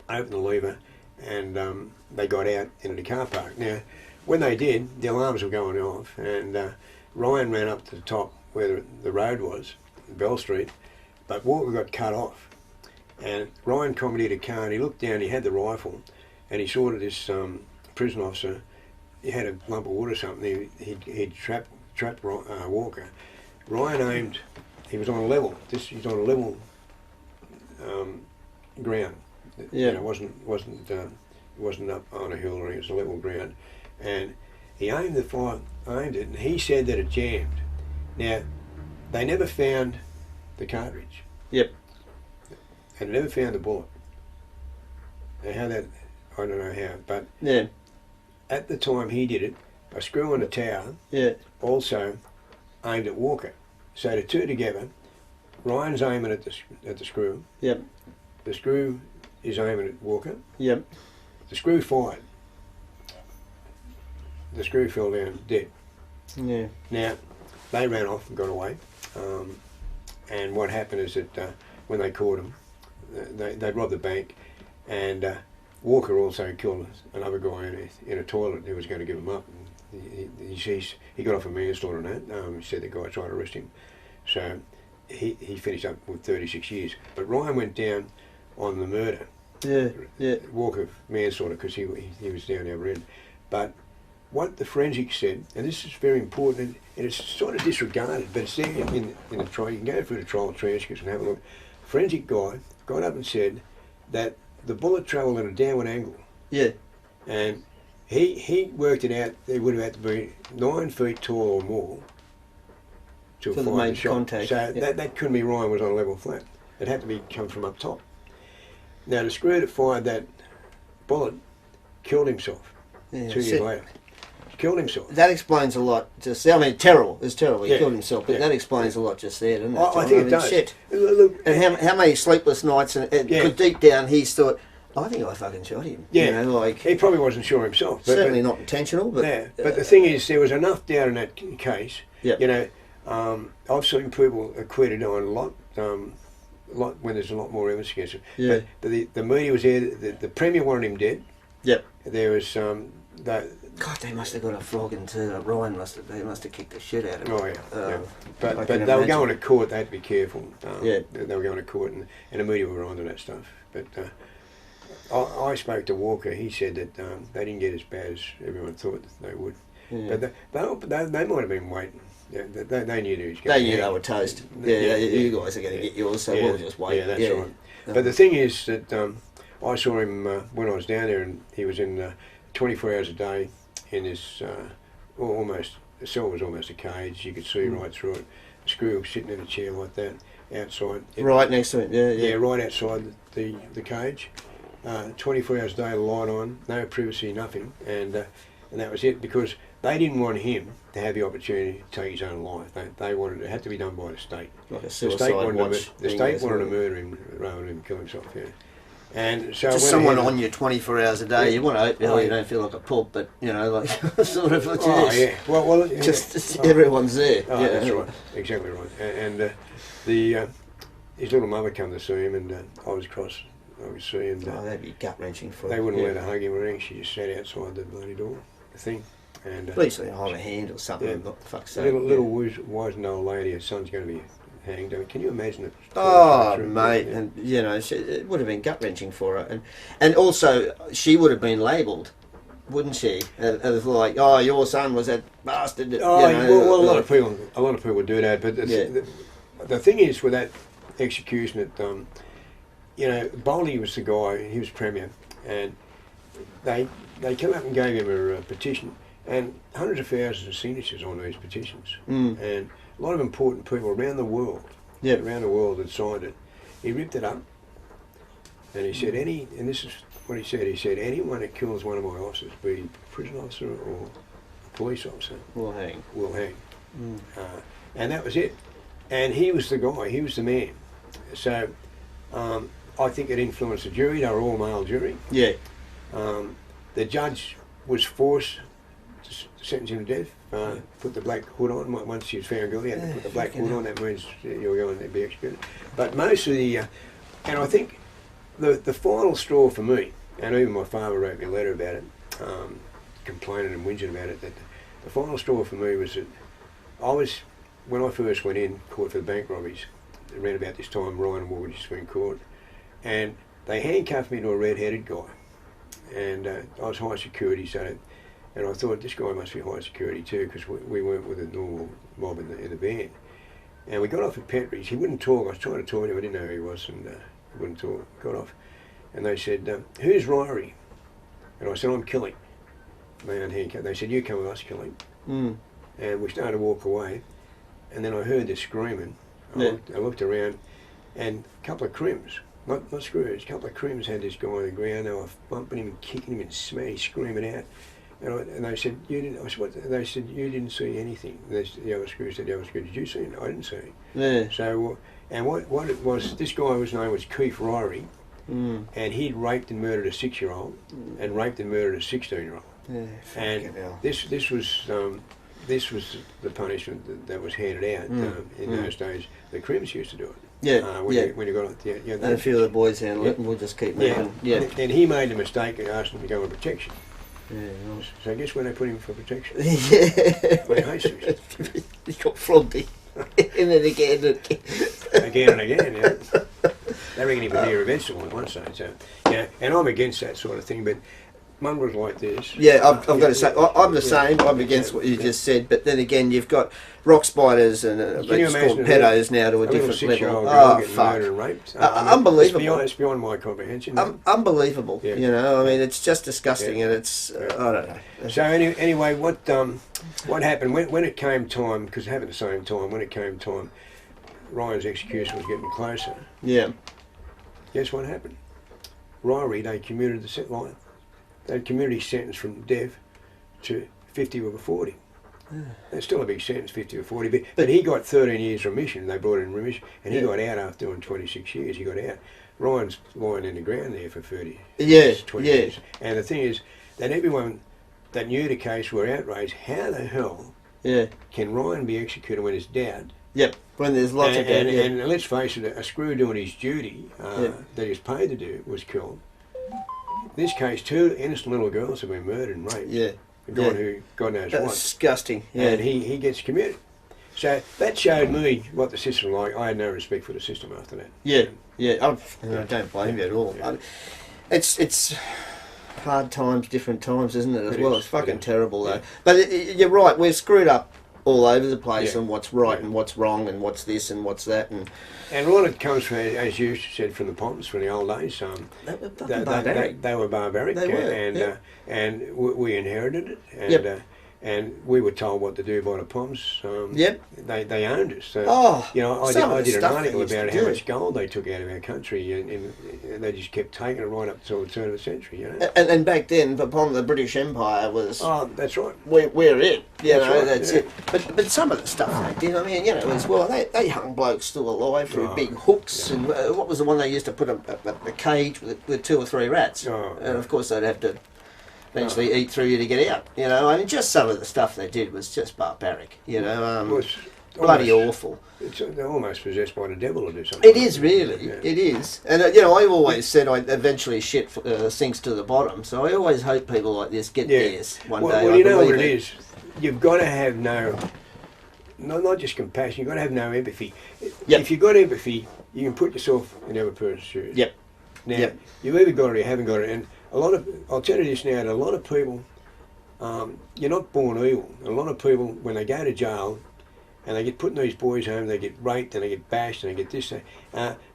Speaker 2: open the lever, and they got out into the car park. Now, when they did, the alarms were going off, and Ryan ran up to the top where the road was, Bell Street, but Walker got cut off, and Ryan commandeered a car, and he looked down, he had the rifle, and he saw that this prison officer, he had a lump of wood or something, he'd trapped Walker. Ryan aimed, he was on a level, he's on a level ground. It wasn't up on a hill or anything, it was a level ground, and he aimed it, and he said that it jammed. Now, they never found the cartridge.
Speaker 1: Yep.
Speaker 2: And they never found the bullet. Now how that, I don't know how, but at the time he did it, a screw on the tower also aimed at Walker. So the two together, Ryan's aiming at the screw.
Speaker 1: Yep.
Speaker 2: The screw is aiming at Walker.
Speaker 1: Yep.
Speaker 2: The screw fired. The screw fell down dead.
Speaker 1: Yeah.
Speaker 2: Now, they ran off and got away. And what happened is that when they caught him, they robbed the bank, and Walker also killed another guy in a toilet who was going to give him up. He got off a manslaughter on that. He said the guy tried to arrest him. So he finished up with 36 years. But Ryan went down on the murder.
Speaker 1: Yeah.
Speaker 2: Walker manslaughter because he was down the other end. But what the forensics said, and this is very important, and it's sort of disregarded, but it's there in the trial. You can go through the trial transcripts and have a look. Forensic guy got up and said that the bullet travelled at a downward angle. Yeah. And he worked it out. They would have had to be 9 feet tall or more to have fired the shot. Contact. So that couldn't be Ryan was on a level flat. It had to be come from up top. Now the screw that fired that bullet killed himself 2 years later. Killed himself.
Speaker 1: That explains a lot. Just I mean, terrible. It's terrible. He killed himself, but that explains a lot just there, doesn't it?
Speaker 2: I think it does.
Speaker 1: Shit. Look, and how many sleepless nights? And could deep down he's thought, I think I fucking shot him.
Speaker 2: Yeah, he probably wasn't sure himself.
Speaker 1: Certainly not intentional. But
Speaker 2: but the thing is, there was enough doubt in that case.
Speaker 1: Yeah.
Speaker 2: I've seen people acquitted on a lot when there's a lot more evidence against him.
Speaker 1: Yeah.
Speaker 2: But the media was there. The Premier wanted him dead.
Speaker 1: Yep.
Speaker 2: There was
Speaker 1: God, they must have got a frog into Ryan. They must have kicked the shit out of him.
Speaker 2: Oh yeah. But they were going to court. They had to be careful. They were going to court, and the media were onto that stuff. But I spoke to Walker. He said that they didn't get as bad as everyone thought they would. Yeah. But they might have been waiting. Yeah, they knew they was going.
Speaker 1: They knew they were toast. You guys are going to get yours, so we'll just wait.
Speaker 2: Yeah, that's right. But the thing is that I saw him when I was down there, and he was in 24 hours a day in this almost, the cell was almost a cage. You could see right through it. The screw was sitting in a chair like that outside.
Speaker 1: Right next to it,
Speaker 2: Yeah, right outside the cage. 24 hours a day, the light on, no privacy, nothing, and that was it, because they didn't want him to have the opportunity to take his own life. They wanted it had to be done by the state.
Speaker 1: Like a suicide watch.
Speaker 2: The state wanted to murder him rather than kill himself. Yeah, and so
Speaker 1: just someone on you 24 hours a day. You want to hope you don't feel like a pulp, but you know, like sort of like
Speaker 2: this. Yeah. Well, yeah.
Speaker 1: just everyone's there.
Speaker 2: Oh, yeah, that's right, exactly right. And his little mother come to see him, and I was cross. Obviously, and
Speaker 1: that'd be gut wrenching for.
Speaker 2: They wouldn't let her hug him or anything. She just sat outside the bloody door, the thing, and
Speaker 1: at least they hold a hand or something.
Speaker 2: Yeah.
Speaker 1: What the fuck's that?
Speaker 2: Little wise and old lady, her son's going to be hanged. I mean, can you imagine it?
Speaker 1: Oh, mate, and you know, it would have been gut wrenching for her, and also she would have been labelled, wouldn't she? As like, oh, your son was that bastard.
Speaker 2: Oh, you know, well, a lot of people do that, but the thing is with that execution that. You know, Boldy was the guy, he was Premier, and they came up and gave him a petition, and hundreds of thousands of signatures on these petitions, and a lot of important people around the world had signed it. He ripped it up, and he said, and this is what he said, anyone that kills one of my officers, be he a prison officer or a police officer,
Speaker 1: will hang.
Speaker 2: And that was it. And he was the guy, he was the man. So, I think it influenced the jury. They were all male jury.
Speaker 1: Yeah.
Speaker 2: The judge was forced to sentence him to death. Put the black hood on. Once he was found guilty, he had to put the black hood on. That means you're going to be executed. But most of the, and I think the final straw for me, and even my father wrote me a letter about it, complaining and whinging about it, that the final straw for me was that when I first went in court for the bank robberies, around about this time, Ryan and Walker just went in court, and they handcuffed me to a red-headed guy, and I was high security, and I thought this guy must be high security too, because we weren't with a normal mob in the van. And we got off at Petrie's. He wouldn't talk. I was trying to talk to him. I didn't know who he was, and he wouldn't talk. Got off, and they said, "Who's Ryrie?" And I said, "I'm Killick." They unhandcuffed. They said, "You come with us, Killick." And we started to walk away, and then I heard this screaming. I looked around, and a couple of crims. Not screws. A couple of crims had this guy on the ground. They were bumping him and kicking him and smashing, screaming out. And they said, "You didn't." I said, "What?" They said, "You didn't see anything." The other screw said, "The other screw, did you see it?" I didn't see it.
Speaker 1: Yeah.
Speaker 2: So, and what it was, this guy was name was Keith Ryrie, and he'd raped and murdered a 6-year-old, and raped and murdered a 16-year-old.
Speaker 1: Yeah.
Speaker 2: And this was the punishment that was handed out in those days. The crims used to do it.
Speaker 1: Yeah,
Speaker 2: when you got
Speaker 1: and a few of the boys handle it, and we'll just keep moving. Yeah.
Speaker 2: And he made the mistake of asking him to go on protection.
Speaker 1: Yeah, right.
Speaker 2: So I guess when they put him for protection.
Speaker 1: Yeah. He got flogged. And then again and
Speaker 2: again. Yeah. They reckon he was near invincible at one stage. So, yeah, and I'm against that sort of thing, but Mum was like this.
Speaker 1: Yeah, I've got to say, I'm the same. I'm against what you just said, but then again, you've got rock spiders and it's called pedos now to a different level. Oh, fuck.
Speaker 2: Murdered and raped.
Speaker 1: Unbelievable.
Speaker 2: It's beyond my comprehension.
Speaker 1: Unbelievable. Yeah. You know, I mean, it's just disgusting, and it's I don't know.
Speaker 2: So anyway, what happened when it came time? Because it happened at the same time. When it came time, Ryan's execution was getting closer.
Speaker 1: Yeah. Guess
Speaker 2: what happened? Ryrie, they commuted the line. They community sentence from death to 50 over 40. That's still a big sentence, 50 or 40. But he got 13 years remission. They brought in remission, and he got out after doing 26 years. He got out. Ryan's lying in the ground there for 30 years, 20 years. And the thing is that everyone that knew the case were outraged. How the hell can Ryan be executed when his dad?
Speaker 1: Yep, when there's lots of dead.
Speaker 2: And let's face it, a screw doing his duty that he was paid to do was killed. In this case, 2 innocent little girls have been murdered and raped.
Speaker 1: Yeah.
Speaker 2: A guy who, God knows what.
Speaker 1: Disgusting. Yeah.
Speaker 2: And he gets commuted. So that showed me what the system was like. I had no respect for the system after that.
Speaker 1: Yeah, I don't blame you at all.
Speaker 2: Yeah.
Speaker 1: It's hard times, different times, isn't it, as well? It's fucking terrible, though. But you're right, we're screwed up all over the place on what's right and what's wrong and what's this and what's that. And
Speaker 2: a lot of it comes from, as you said, from the Poms from the old days.
Speaker 1: They were fucking barbaric.
Speaker 2: They were barbaric.
Speaker 1: They were,
Speaker 2: and we inherited it. And,
Speaker 1: Yep.
Speaker 2: And we were told what to do by the Poms.
Speaker 1: Yep.
Speaker 2: They owned us. So, I did an article about how much gold they took out of our country, and they just kept taking it right up until the turn of the century.
Speaker 1: And back then, upon the British Empire was.
Speaker 2: Oh, that's right.
Speaker 1: We're it. That's
Speaker 2: right,
Speaker 1: it. But some of the stuff they did, I mean, as well, they hung blokes still alive through big hooks, and what was the one they used to put a cage with 2 or 3 rats, and of course they'd have to eventually eat through you to get out. I mean, just some of the stuff they did was just barbaric. Bloody awful.
Speaker 2: They're almost possessed by the devil to do something.
Speaker 1: It is really. Yeah. It is. And I've always said I eventually shit sinks to the bottom. So I always hope people like this get theirs one day.
Speaker 2: Well, you know what it is. You've got to have not just compassion. You've got to have no empathy.
Speaker 1: Yep.
Speaker 2: If you've got empathy, you can put yourself in the other person's shoes.
Speaker 1: Yep.
Speaker 2: Now, you've either got it or you haven't got it. And I'll tell you this now, that a lot of people, you're not born evil. A lot of people, when they go to jail and they get put in these boys' homes, they get raped and they get bashed and they get this,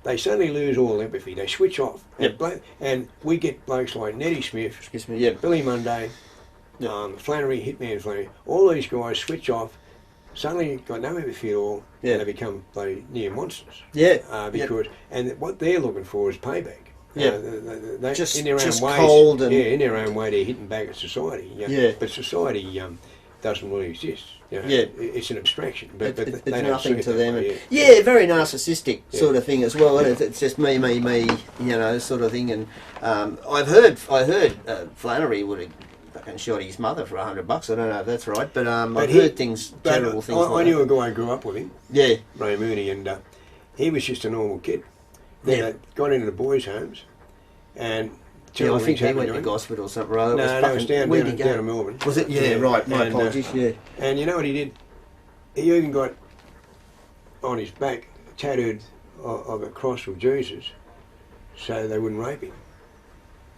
Speaker 2: they suddenly lose all empathy. They switch off.
Speaker 1: Yep.
Speaker 2: And we get blokes like Nettie Smith, Billy Munday, Flannery, Hitman Flannery, all these guys switch off, suddenly got no empathy at all, and they become bloody near monsters. And what they're looking for is payback.
Speaker 1: Just
Speaker 2: in their
Speaker 1: just
Speaker 2: own ways,
Speaker 1: cold and
Speaker 2: in their own way, they're hitting back at society. But society doesn't really exist. It's an abstraction. But
Speaker 1: it's
Speaker 2: they don't
Speaker 1: nothing
Speaker 2: see
Speaker 1: to
Speaker 2: it
Speaker 1: them.
Speaker 2: way,
Speaker 1: Very narcissistic sort of thing as well. And it's just me, sort of thing. And I heard Flannery would have fucking shot his mother for $100. I don't know if that's right, but I've heard terrible things.
Speaker 2: I knew a guy who grew up with him.
Speaker 1: Yeah,
Speaker 2: Ray Mooney, and he was just a normal kid. Got into the boys' homes, and
Speaker 1: I think he went to Gosford or something. Right?
Speaker 2: No, it was down in Melbourne.
Speaker 1: Was it? Yeah, right. My apologies.
Speaker 2: And you know what he did? He even got on his back tattooed of a cross with Jesus, so they wouldn't rape him.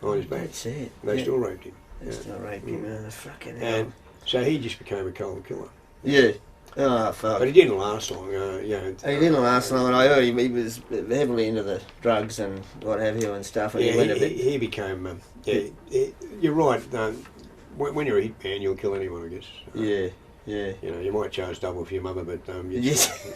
Speaker 2: On his back,
Speaker 1: That's it.
Speaker 2: They still raped him.
Speaker 1: They still raped him. Fucking hell.
Speaker 2: And so he just became a cold killer.
Speaker 1: Yeah. Oh, fuck.
Speaker 2: But he didn't last long,
Speaker 1: He didn't last long, and I heard he was heavily into the drugs and what have you and stuff. And
Speaker 2: he became. You're right. When you're a hitman, you'll kill anyone, I guess.
Speaker 1: Yeah.
Speaker 2: You might charge double for your mother, but
Speaker 1: yes.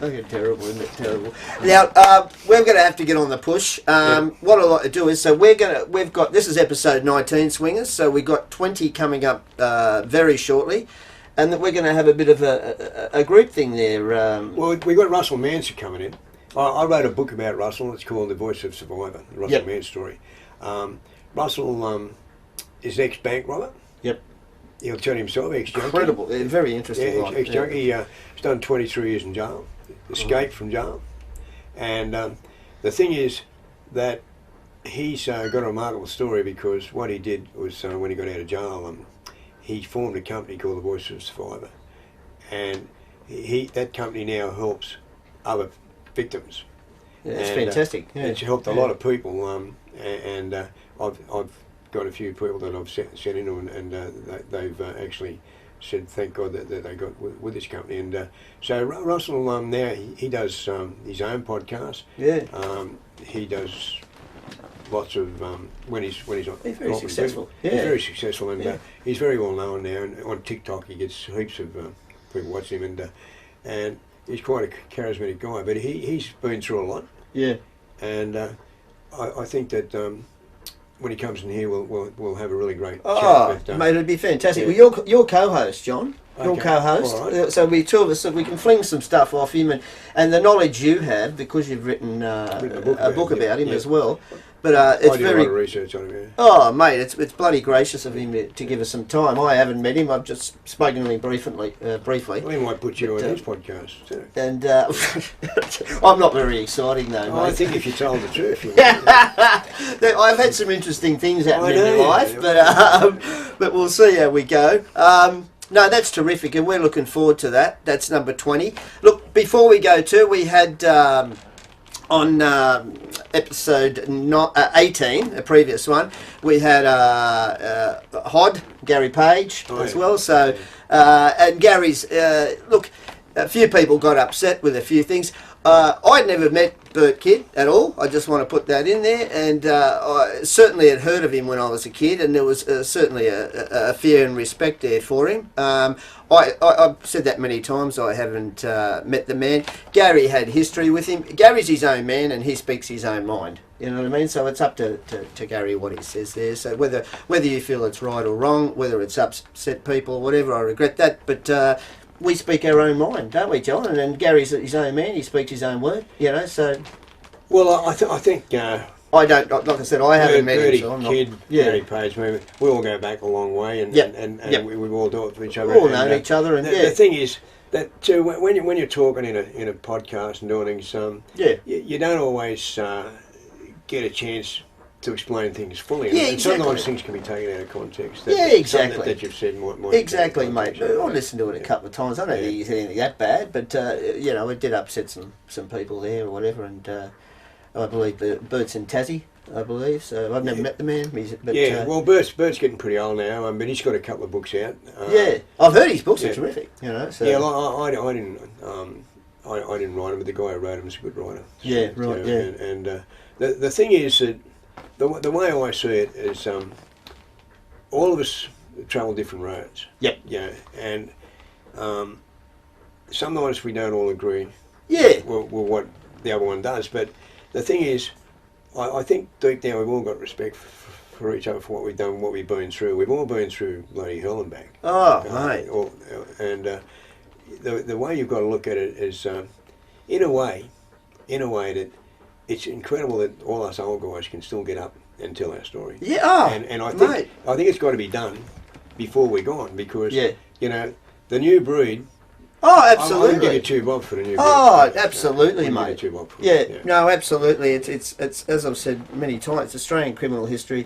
Speaker 1: Okay, terrible, isn't it? Terrible. Now we're going to have to get on the push. What I'd like to do is, we've got this is episode 19, Swingers. So we've got 20 coming up very shortly. And that we're going to have a bit of a group thing there.
Speaker 2: Well, we've got Russell Manson coming in. I wrote a book about Russell. It's called The Voice of Survivor, the Russell Manson story. Russell is ex-bank robber.
Speaker 1: Yep.
Speaker 2: He'll tell you himself, ex-junkie.
Speaker 1: Incredible. Very interesting.
Speaker 2: Ex-junkie. He's done 23 years in jail. Escaped from jail. And the thing is that he's got a remarkable story, because what he did was when he got out of jail, he formed a company called The Voice of Survivor, and that company now helps other victims.
Speaker 1: Yeah, it's fantastic.
Speaker 2: It's helped a lot of people, and I've got a few people that I've sent into, and they've actually said thank God that they got with this company. And so Russell now he does his own podcast. He does lots of when he's on.
Speaker 1: He's very successful.
Speaker 2: He's very successful, and he's very well known now. And on TikTok, he gets heaps of people watching him, and he's quite a charismatic guy. But he's been through a lot.
Speaker 1: Yeah.
Speaker 2: And I think that when he comes in here, we'll have a really great
Speaker 1: chat. But, mate, it'd be fantastic. Well, you're co-host, John. Your co-host. Right. So we two of us, so we can fling some stuff off him, and the knowledge you have, because you've written a book about him as well. But it's
Speaker 2: I do
Speaker 1: very.
Speaker 2: A lot of research on him. Yeah.
Speaker 1: Oh, mate, it's bloody gracious of him to give us some time. I haven't met him. I've just spoken to him briefly.
Speaker 2: Well, he might put you on his podcast too.
Speaker 1: And I'm not very exciting though, mate.
Speaker 2: I think if you told the truth.
Speaker 1: I've had some interesting things happen in my life, but we'll see how we go. No, that's terrific, and we're looking forward to that. That's number 20. Look, before we go to, we had on episode 18, a previous one, we had Hod, Gary Page as well. So, and Gary's, look, a few people got upset with a few things. I'd never met Bert Kidd at all. I just want to put that in there. And I certainly had heard of him when I was a kid, and there was certainly a fear and respect there for him. I've said that many times. I haven't met the man. Gary had history with him. Gary's his own man, and he speaks his own mind. You know what I mean? So it's up to Gary what he says there. So whether you feel it's right or wrong, whether it's upset people or whatever, I regret that. But we speak our own mind, don't we, John? And Gary's his own man. He speaks his own word. You know, so.
Speaker 2: Well, I think.
Speaker 1: I don't, like I said, I haven't met him, so I'm not...
Speaker 2: Kid, Gary Page, we all go back a long way, and we've all done it for each other.
Speaker 1: We've all known each other, and
Speaker 2: the thing is that too, when you're talking in a podcast and doing things, you don't always get a chance to explain things fully.
Speaker 1: Yeah,
Speaker 2: and
Speaker 1: exactly.
Speaker 2: Sometimes things can be taken out of context.
Speaker 1: Exactly.
Speaker 2: That you've said might
Speaker 1: exactly, mate. I listened to it a couple of times. I don't think it's anything that bad, but you know, it did upset some people there or whatever, and. I believe Bert's in Tassie, I believe. So I've never met the man.
Speaker 2: Well, Bert's getting pretty old now, but he's got a couple of books out.
Speaker 1: I've heard his books are terrific. You know. So.
Speaker 2: Yeah, I didn't write them, but the guy who wrote them is a good writer.
Speaker 1: Yeah, right.
Speaker 2: And the thing is that the way I see it is all of us travel different roads.
Speaker 1: Yep.
Speaker 2: Yeah, and sometimes we don't all agree.
Speaker 1: Yeah.
Speaker 2: With what the other one does, but the thing is, I think deep down we've all got respect for each other for what we've done, what we've been through. We've all been through bloody hell and back.
Speaker 1: Oh, mate.
Speaker 2: And the way you've got to look at it is, in a way that it's incredible that all us old guys can still get up and tell our story.
Speaker 1: Yeah,
Speaker 2: and I think it's got to be done before we're gone, because you know the new breed.
Speaker 1: Oh, absolutely.
Speaker 2: I'll give you 2 bob for the new breed.
Speaker 1: Oh, absolutely, mate.
Speaker 2: Give you 2 bob for
Speaker 1: it. No, absolutely. It's as I've said many times, Australian criminal history,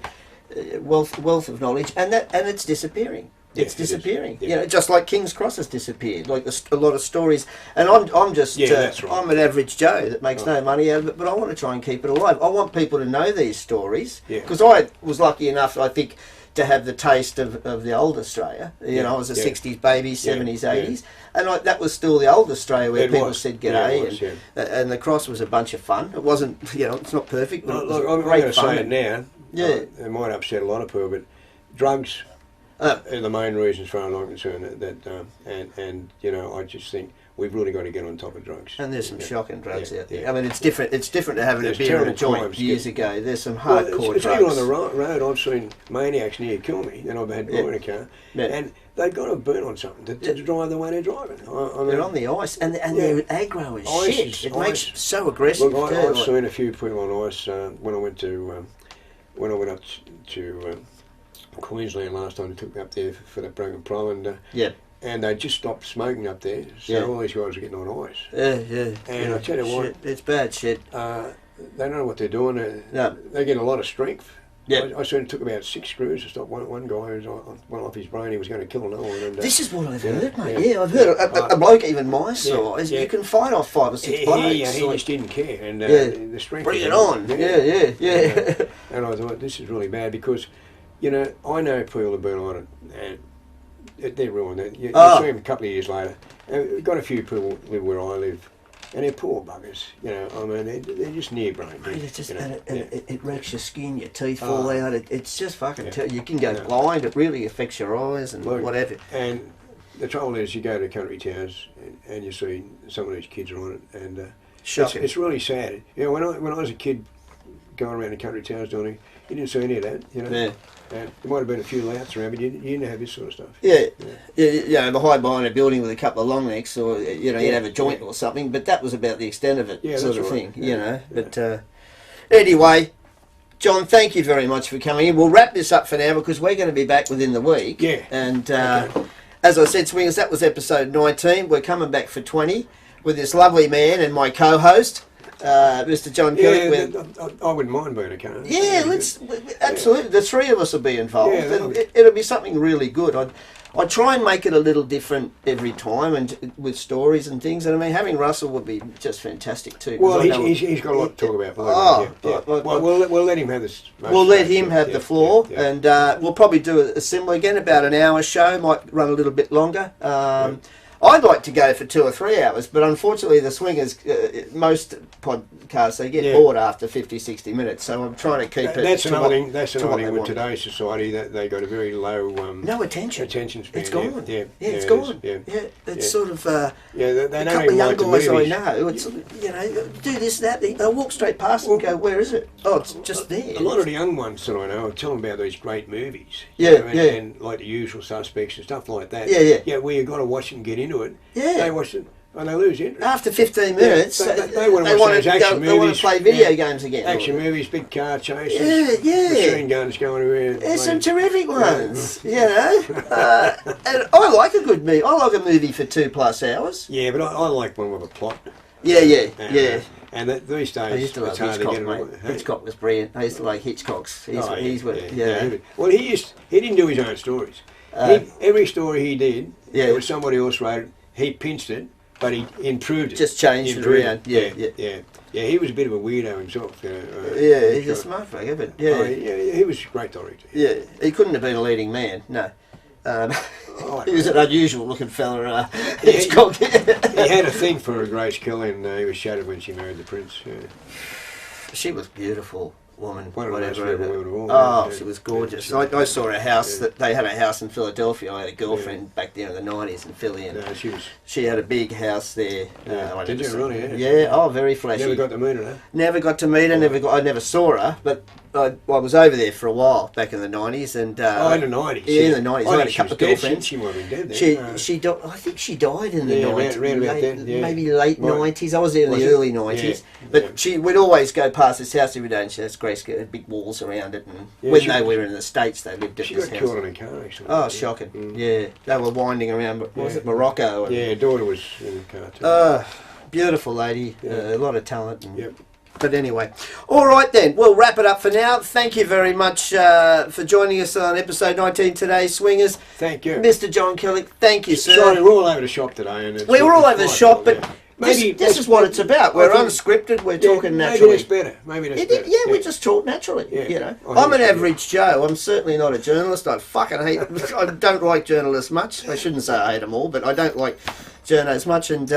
Speaker 1: wealth of knowledge, and it's disappearing. It's disappearing. You know, just like King's Cross has disappeared. Like a lot of stories, and I'm just
Speaker 2: that's right.
Speaker 1: I'm an average Joe that makes no money out of it, but I want to try and keep it alive. I want people to know these stories because I was lucky enough, I think, to have the taste of the old Australia. You know, I was a 60s baby, 70s, 80s. And that was still the old Australia where people said g'day, and the Cross was a bunch of fun. It wasn't, you know, it's not perfect, but it was
Speaker 2: I'm
Speaker 1: great
Speaker 2: going to
Speaker 1: fun.
Speaker 2: say it now. It might upset a lot of people, but drugs are the main reason, as far as I'm concerned. And you know, I just think we've really got to get on top of drugs.
Speaker 1: And there's some shocking drugs out there. I mean, it's different. It's different to having a beer and a joint years ago. There's some hardcore drugs.
Speaker 2: Even on the road, I've seen maniacs near kill me, and I've had boy in a car, and they've got to burn on something to drive the way they're driving.
Speaker 1: They're on the ice, and they're aggro as shit. It makes so aggressive.
Speaker 2: Look, I've seen a few people on ice when I went up to Queensland last time. They took me up there for that broken prom, and they just stopped smoking up there. So all these guys are getting on ice. And I tell you what,
Speaker 1: it's bad shit.
Speaker 2: They don't know what they're doing. They get a lot of strength. I soon took about 6 screws to stop one guy who went off his brain. He was going to kill another one. And,
Speaker 1: this is what I've heard, mate. Yeah, I've heard a bloke even my size. You can fight off 5 or 6 blokes.
Speaker 2: He just didn't care. And the strength.
Speaker 1: Bring it on. Yeah.
Speaker 2: And I thought, this is really bad because, you know, I know people have been on it and they're ruined. You see them a couple of years later. And we've got a few people live where I live. And they're poor buggers, you know. I mean, they're just near brain dead.
Speaker 1: It's just, it wrecks your skin, your teeth fall out. It's just fucking. You can go blind. It really affects your eyes and whatever.
Speaker 2: And the trouble is, you go to country towns and you see some of these kids are on it, and it's really sad. You know, when I was a kid going around the country towns doing it, you didn't see any of that. You know. There might have been a few louts around, but you didn't have this sort of stuff. Yeah,
Speaker 1: the hide behind a building with a couple of long necks, or you'd have a joint or something. But that was about the extent of it, sort of thing. You know. But anyway, John, thank you very much for coming in. We'll wrap this up for now because we're going to be back within the week.
Speaker 2: Yeah.
Speaker 1: And as I said, Swingers, that was episode 19. We're coming back for 20 with this lovely man and my co-host. Mr. John Killick.
Speaker 2: I wouldn't mind being a car.
Speaker 1: Yeah, absolutely. The three of us will be involved.
Speaker 2: Yeah,
Speaker 1: It'll be something really good. I try and make it a little different every time, and with stories and things. And I mean, having Russell would be just fantastic too.
Speaker 2: Well, he's got a lot to talk about. We'll let him have this.
Speaker 1: We'll let him have the floor, and we'll probably do a similar again, about an hour show. Might run a little bit longer. I'd like to go for 2 or 3 hours, but unfortunately the swingers, most podcasts, they get bored after 50, 60 minutes, so I'm trying to keep it.
Speaker 2: That's another thing with today's society, that they got a very low
Speaker 1: no attention
Speaker 2: span.
Speaker 1: It's gone.
Speaker 2: It's
Speaker 1: gone. It's sort of a couple of young guys I know. It's do this, that. They'll walk straight past and go, "Where is it? Oh, it's just there."
Speaker 2: A lot of the young ones that I know, I tell them about these great movies. And like The Usual Suspects and stuff like that. Yeah, where you got to watch it and get into it. They watch it and they lose interest.
Speaker 1: After 15 minutes,
Speaker 2: they want to watch those action movies.
Speaker 1: They want to play video games again.
Speaker 2: Action movies, big car chases, machine guns going around.
Speaker 1: There's some terrific ones, and I like a good movie. I like a movie for 2+ hours.
Speaker 2: Yeah, but I like one with a plot.
Speaker 1: Yeah.
Speaker 2: And these days,
Speaker 1: I used to love Hitchcock, mate. Hitchcock was brilliant. I used to like Hitchcock's. Well,
Speaker 2: he didn't do his own stories. Every story he did, there was somebody else wrote it. He pinched it, but he improved it.
Speaker 1: Just changed it around.
Speaker 2: Yeah, he was a bit of a weirdo himself.
Speaker 1: He's a smart fucker, but
Speaker 2: he was a great director.
Speaker 1: Yeah, he couldn't have been a leading man. No. He was an unusual looking fella. Hitchcock.
Speaker 2: He had a thing for Grace Kelly, and he was shattered when she married the prince.
Speaker 1: She was beautiful. Woman,
Speaker 2: whatever.
Speaker 1: She was gorgeous. I saw a house that they had a house in Philadelphia. I had a girlfriend back there in the 90s in Philly, and she had a big house there.
Speaker 2: Did you really?
Speaker 1: Yeah. Oh, very flashy.
Speaker 2: Never got to meet her.
Speaker 1: Never got to meet her. I never saw her, but I was over there for a while back in the 90s, and
Speaker 2: in the 90s.
Speaker 1: Yeah, in the 90s. I had a couple of girlfriends.
Speaker 2: She might have been dead then.
Speaker 1: She died. I think she died in the 90s.
Speaker 2: Around about then.
Speaker 1: Maybe late 90s. I was there in the early 90s. But we'd always go past this house every day, and she has Grace had big walls around it. And when they were in the States, they lived at this house.
Speaker 2: She got killed in a car, actually.
Speaker 1: Oh, shocking. Yeah, they were winding around. Was it Morocco?
Speaker 2: And, daughter was in the car too.
Speaker 1: Beautiful lady. A lot of talent. But anyway, all right then, we'll wrap it up for now. Thank you very much for joining us on episode 19 today, Swingers.
Speaker 2: Thank you.
Speaker 1: Mr. John Killick, thank you, sir.
Speaker 2: Sorry, we're all over the shop today. And
Speaker 1: we were all over the shop, but this is what it's about. We're unscripted, we're talking naturally.
Speaker 2: Maybe that's better.
Speaker 1: Yeah, we just talk naturally, I'm an average Joe. I'm certainly not a journalist. I don't like journalists much. I shouldn't say I hate them all, but I don't like journalists much, and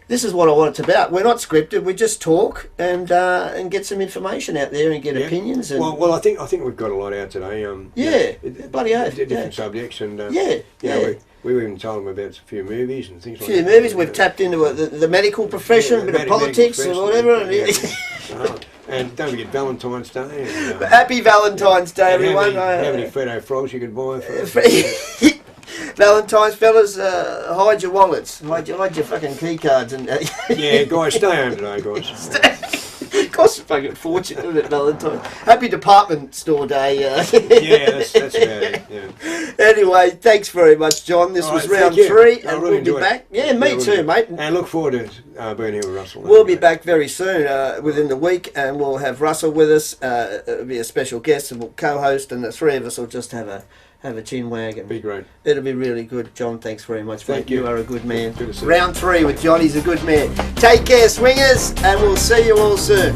Speaker 1: this is what I want it about. We're not scripted. We just talk and get some information out there and get opinions. And
Speaker 2: well, I think we've got a lot out today.
Speaker 1: Bloody oath.
Speaker 2: Different subjects, and we even told them about a few movies and things like that.
Speaker 1: A few movies. We've tapped into the medical profession, a bit of politics or whatever.
Speaker 2: And don't forget Valentine's Day. And,
Speaker 1: Happy Valentine's Day, everyone.
Speaker 2: How many Freddo frogs you can buy for
Speaker 1: Valentine's, fellas, hide your wallets, hide your fucking key cards, and
Speaker 2: guys, stay home today, guys.
Speaker 1: It costs a fucking fortune, doesn't it, Valentine's? Happy department store day.
Speaker 2: That's about it. Yeah.
Speaker 1: Anyway, thanks very much, John. This was round 3, and
Speaker 2: really
Speaker 1: we'll be back. Yeah, me too, mate.
Speaker 2: And look forward to being here with Russell.
Speaker 1: We'll be back very soon, within the week, and we'll have Russell with us. It'll be a special guest, and we'll co-host, and the three of us will just have a chin wag. And
Speaker 2: be great.
Speaker 1: It'll be really good. John, thanks very much.
Speaker 2: Thank you.
Speaker 1: You are a good man.
Speaker 2: Good to see you.
Speaker 1: Round 3 with Johnny's a good man. Take care, Swingers, and we'll see you all soon.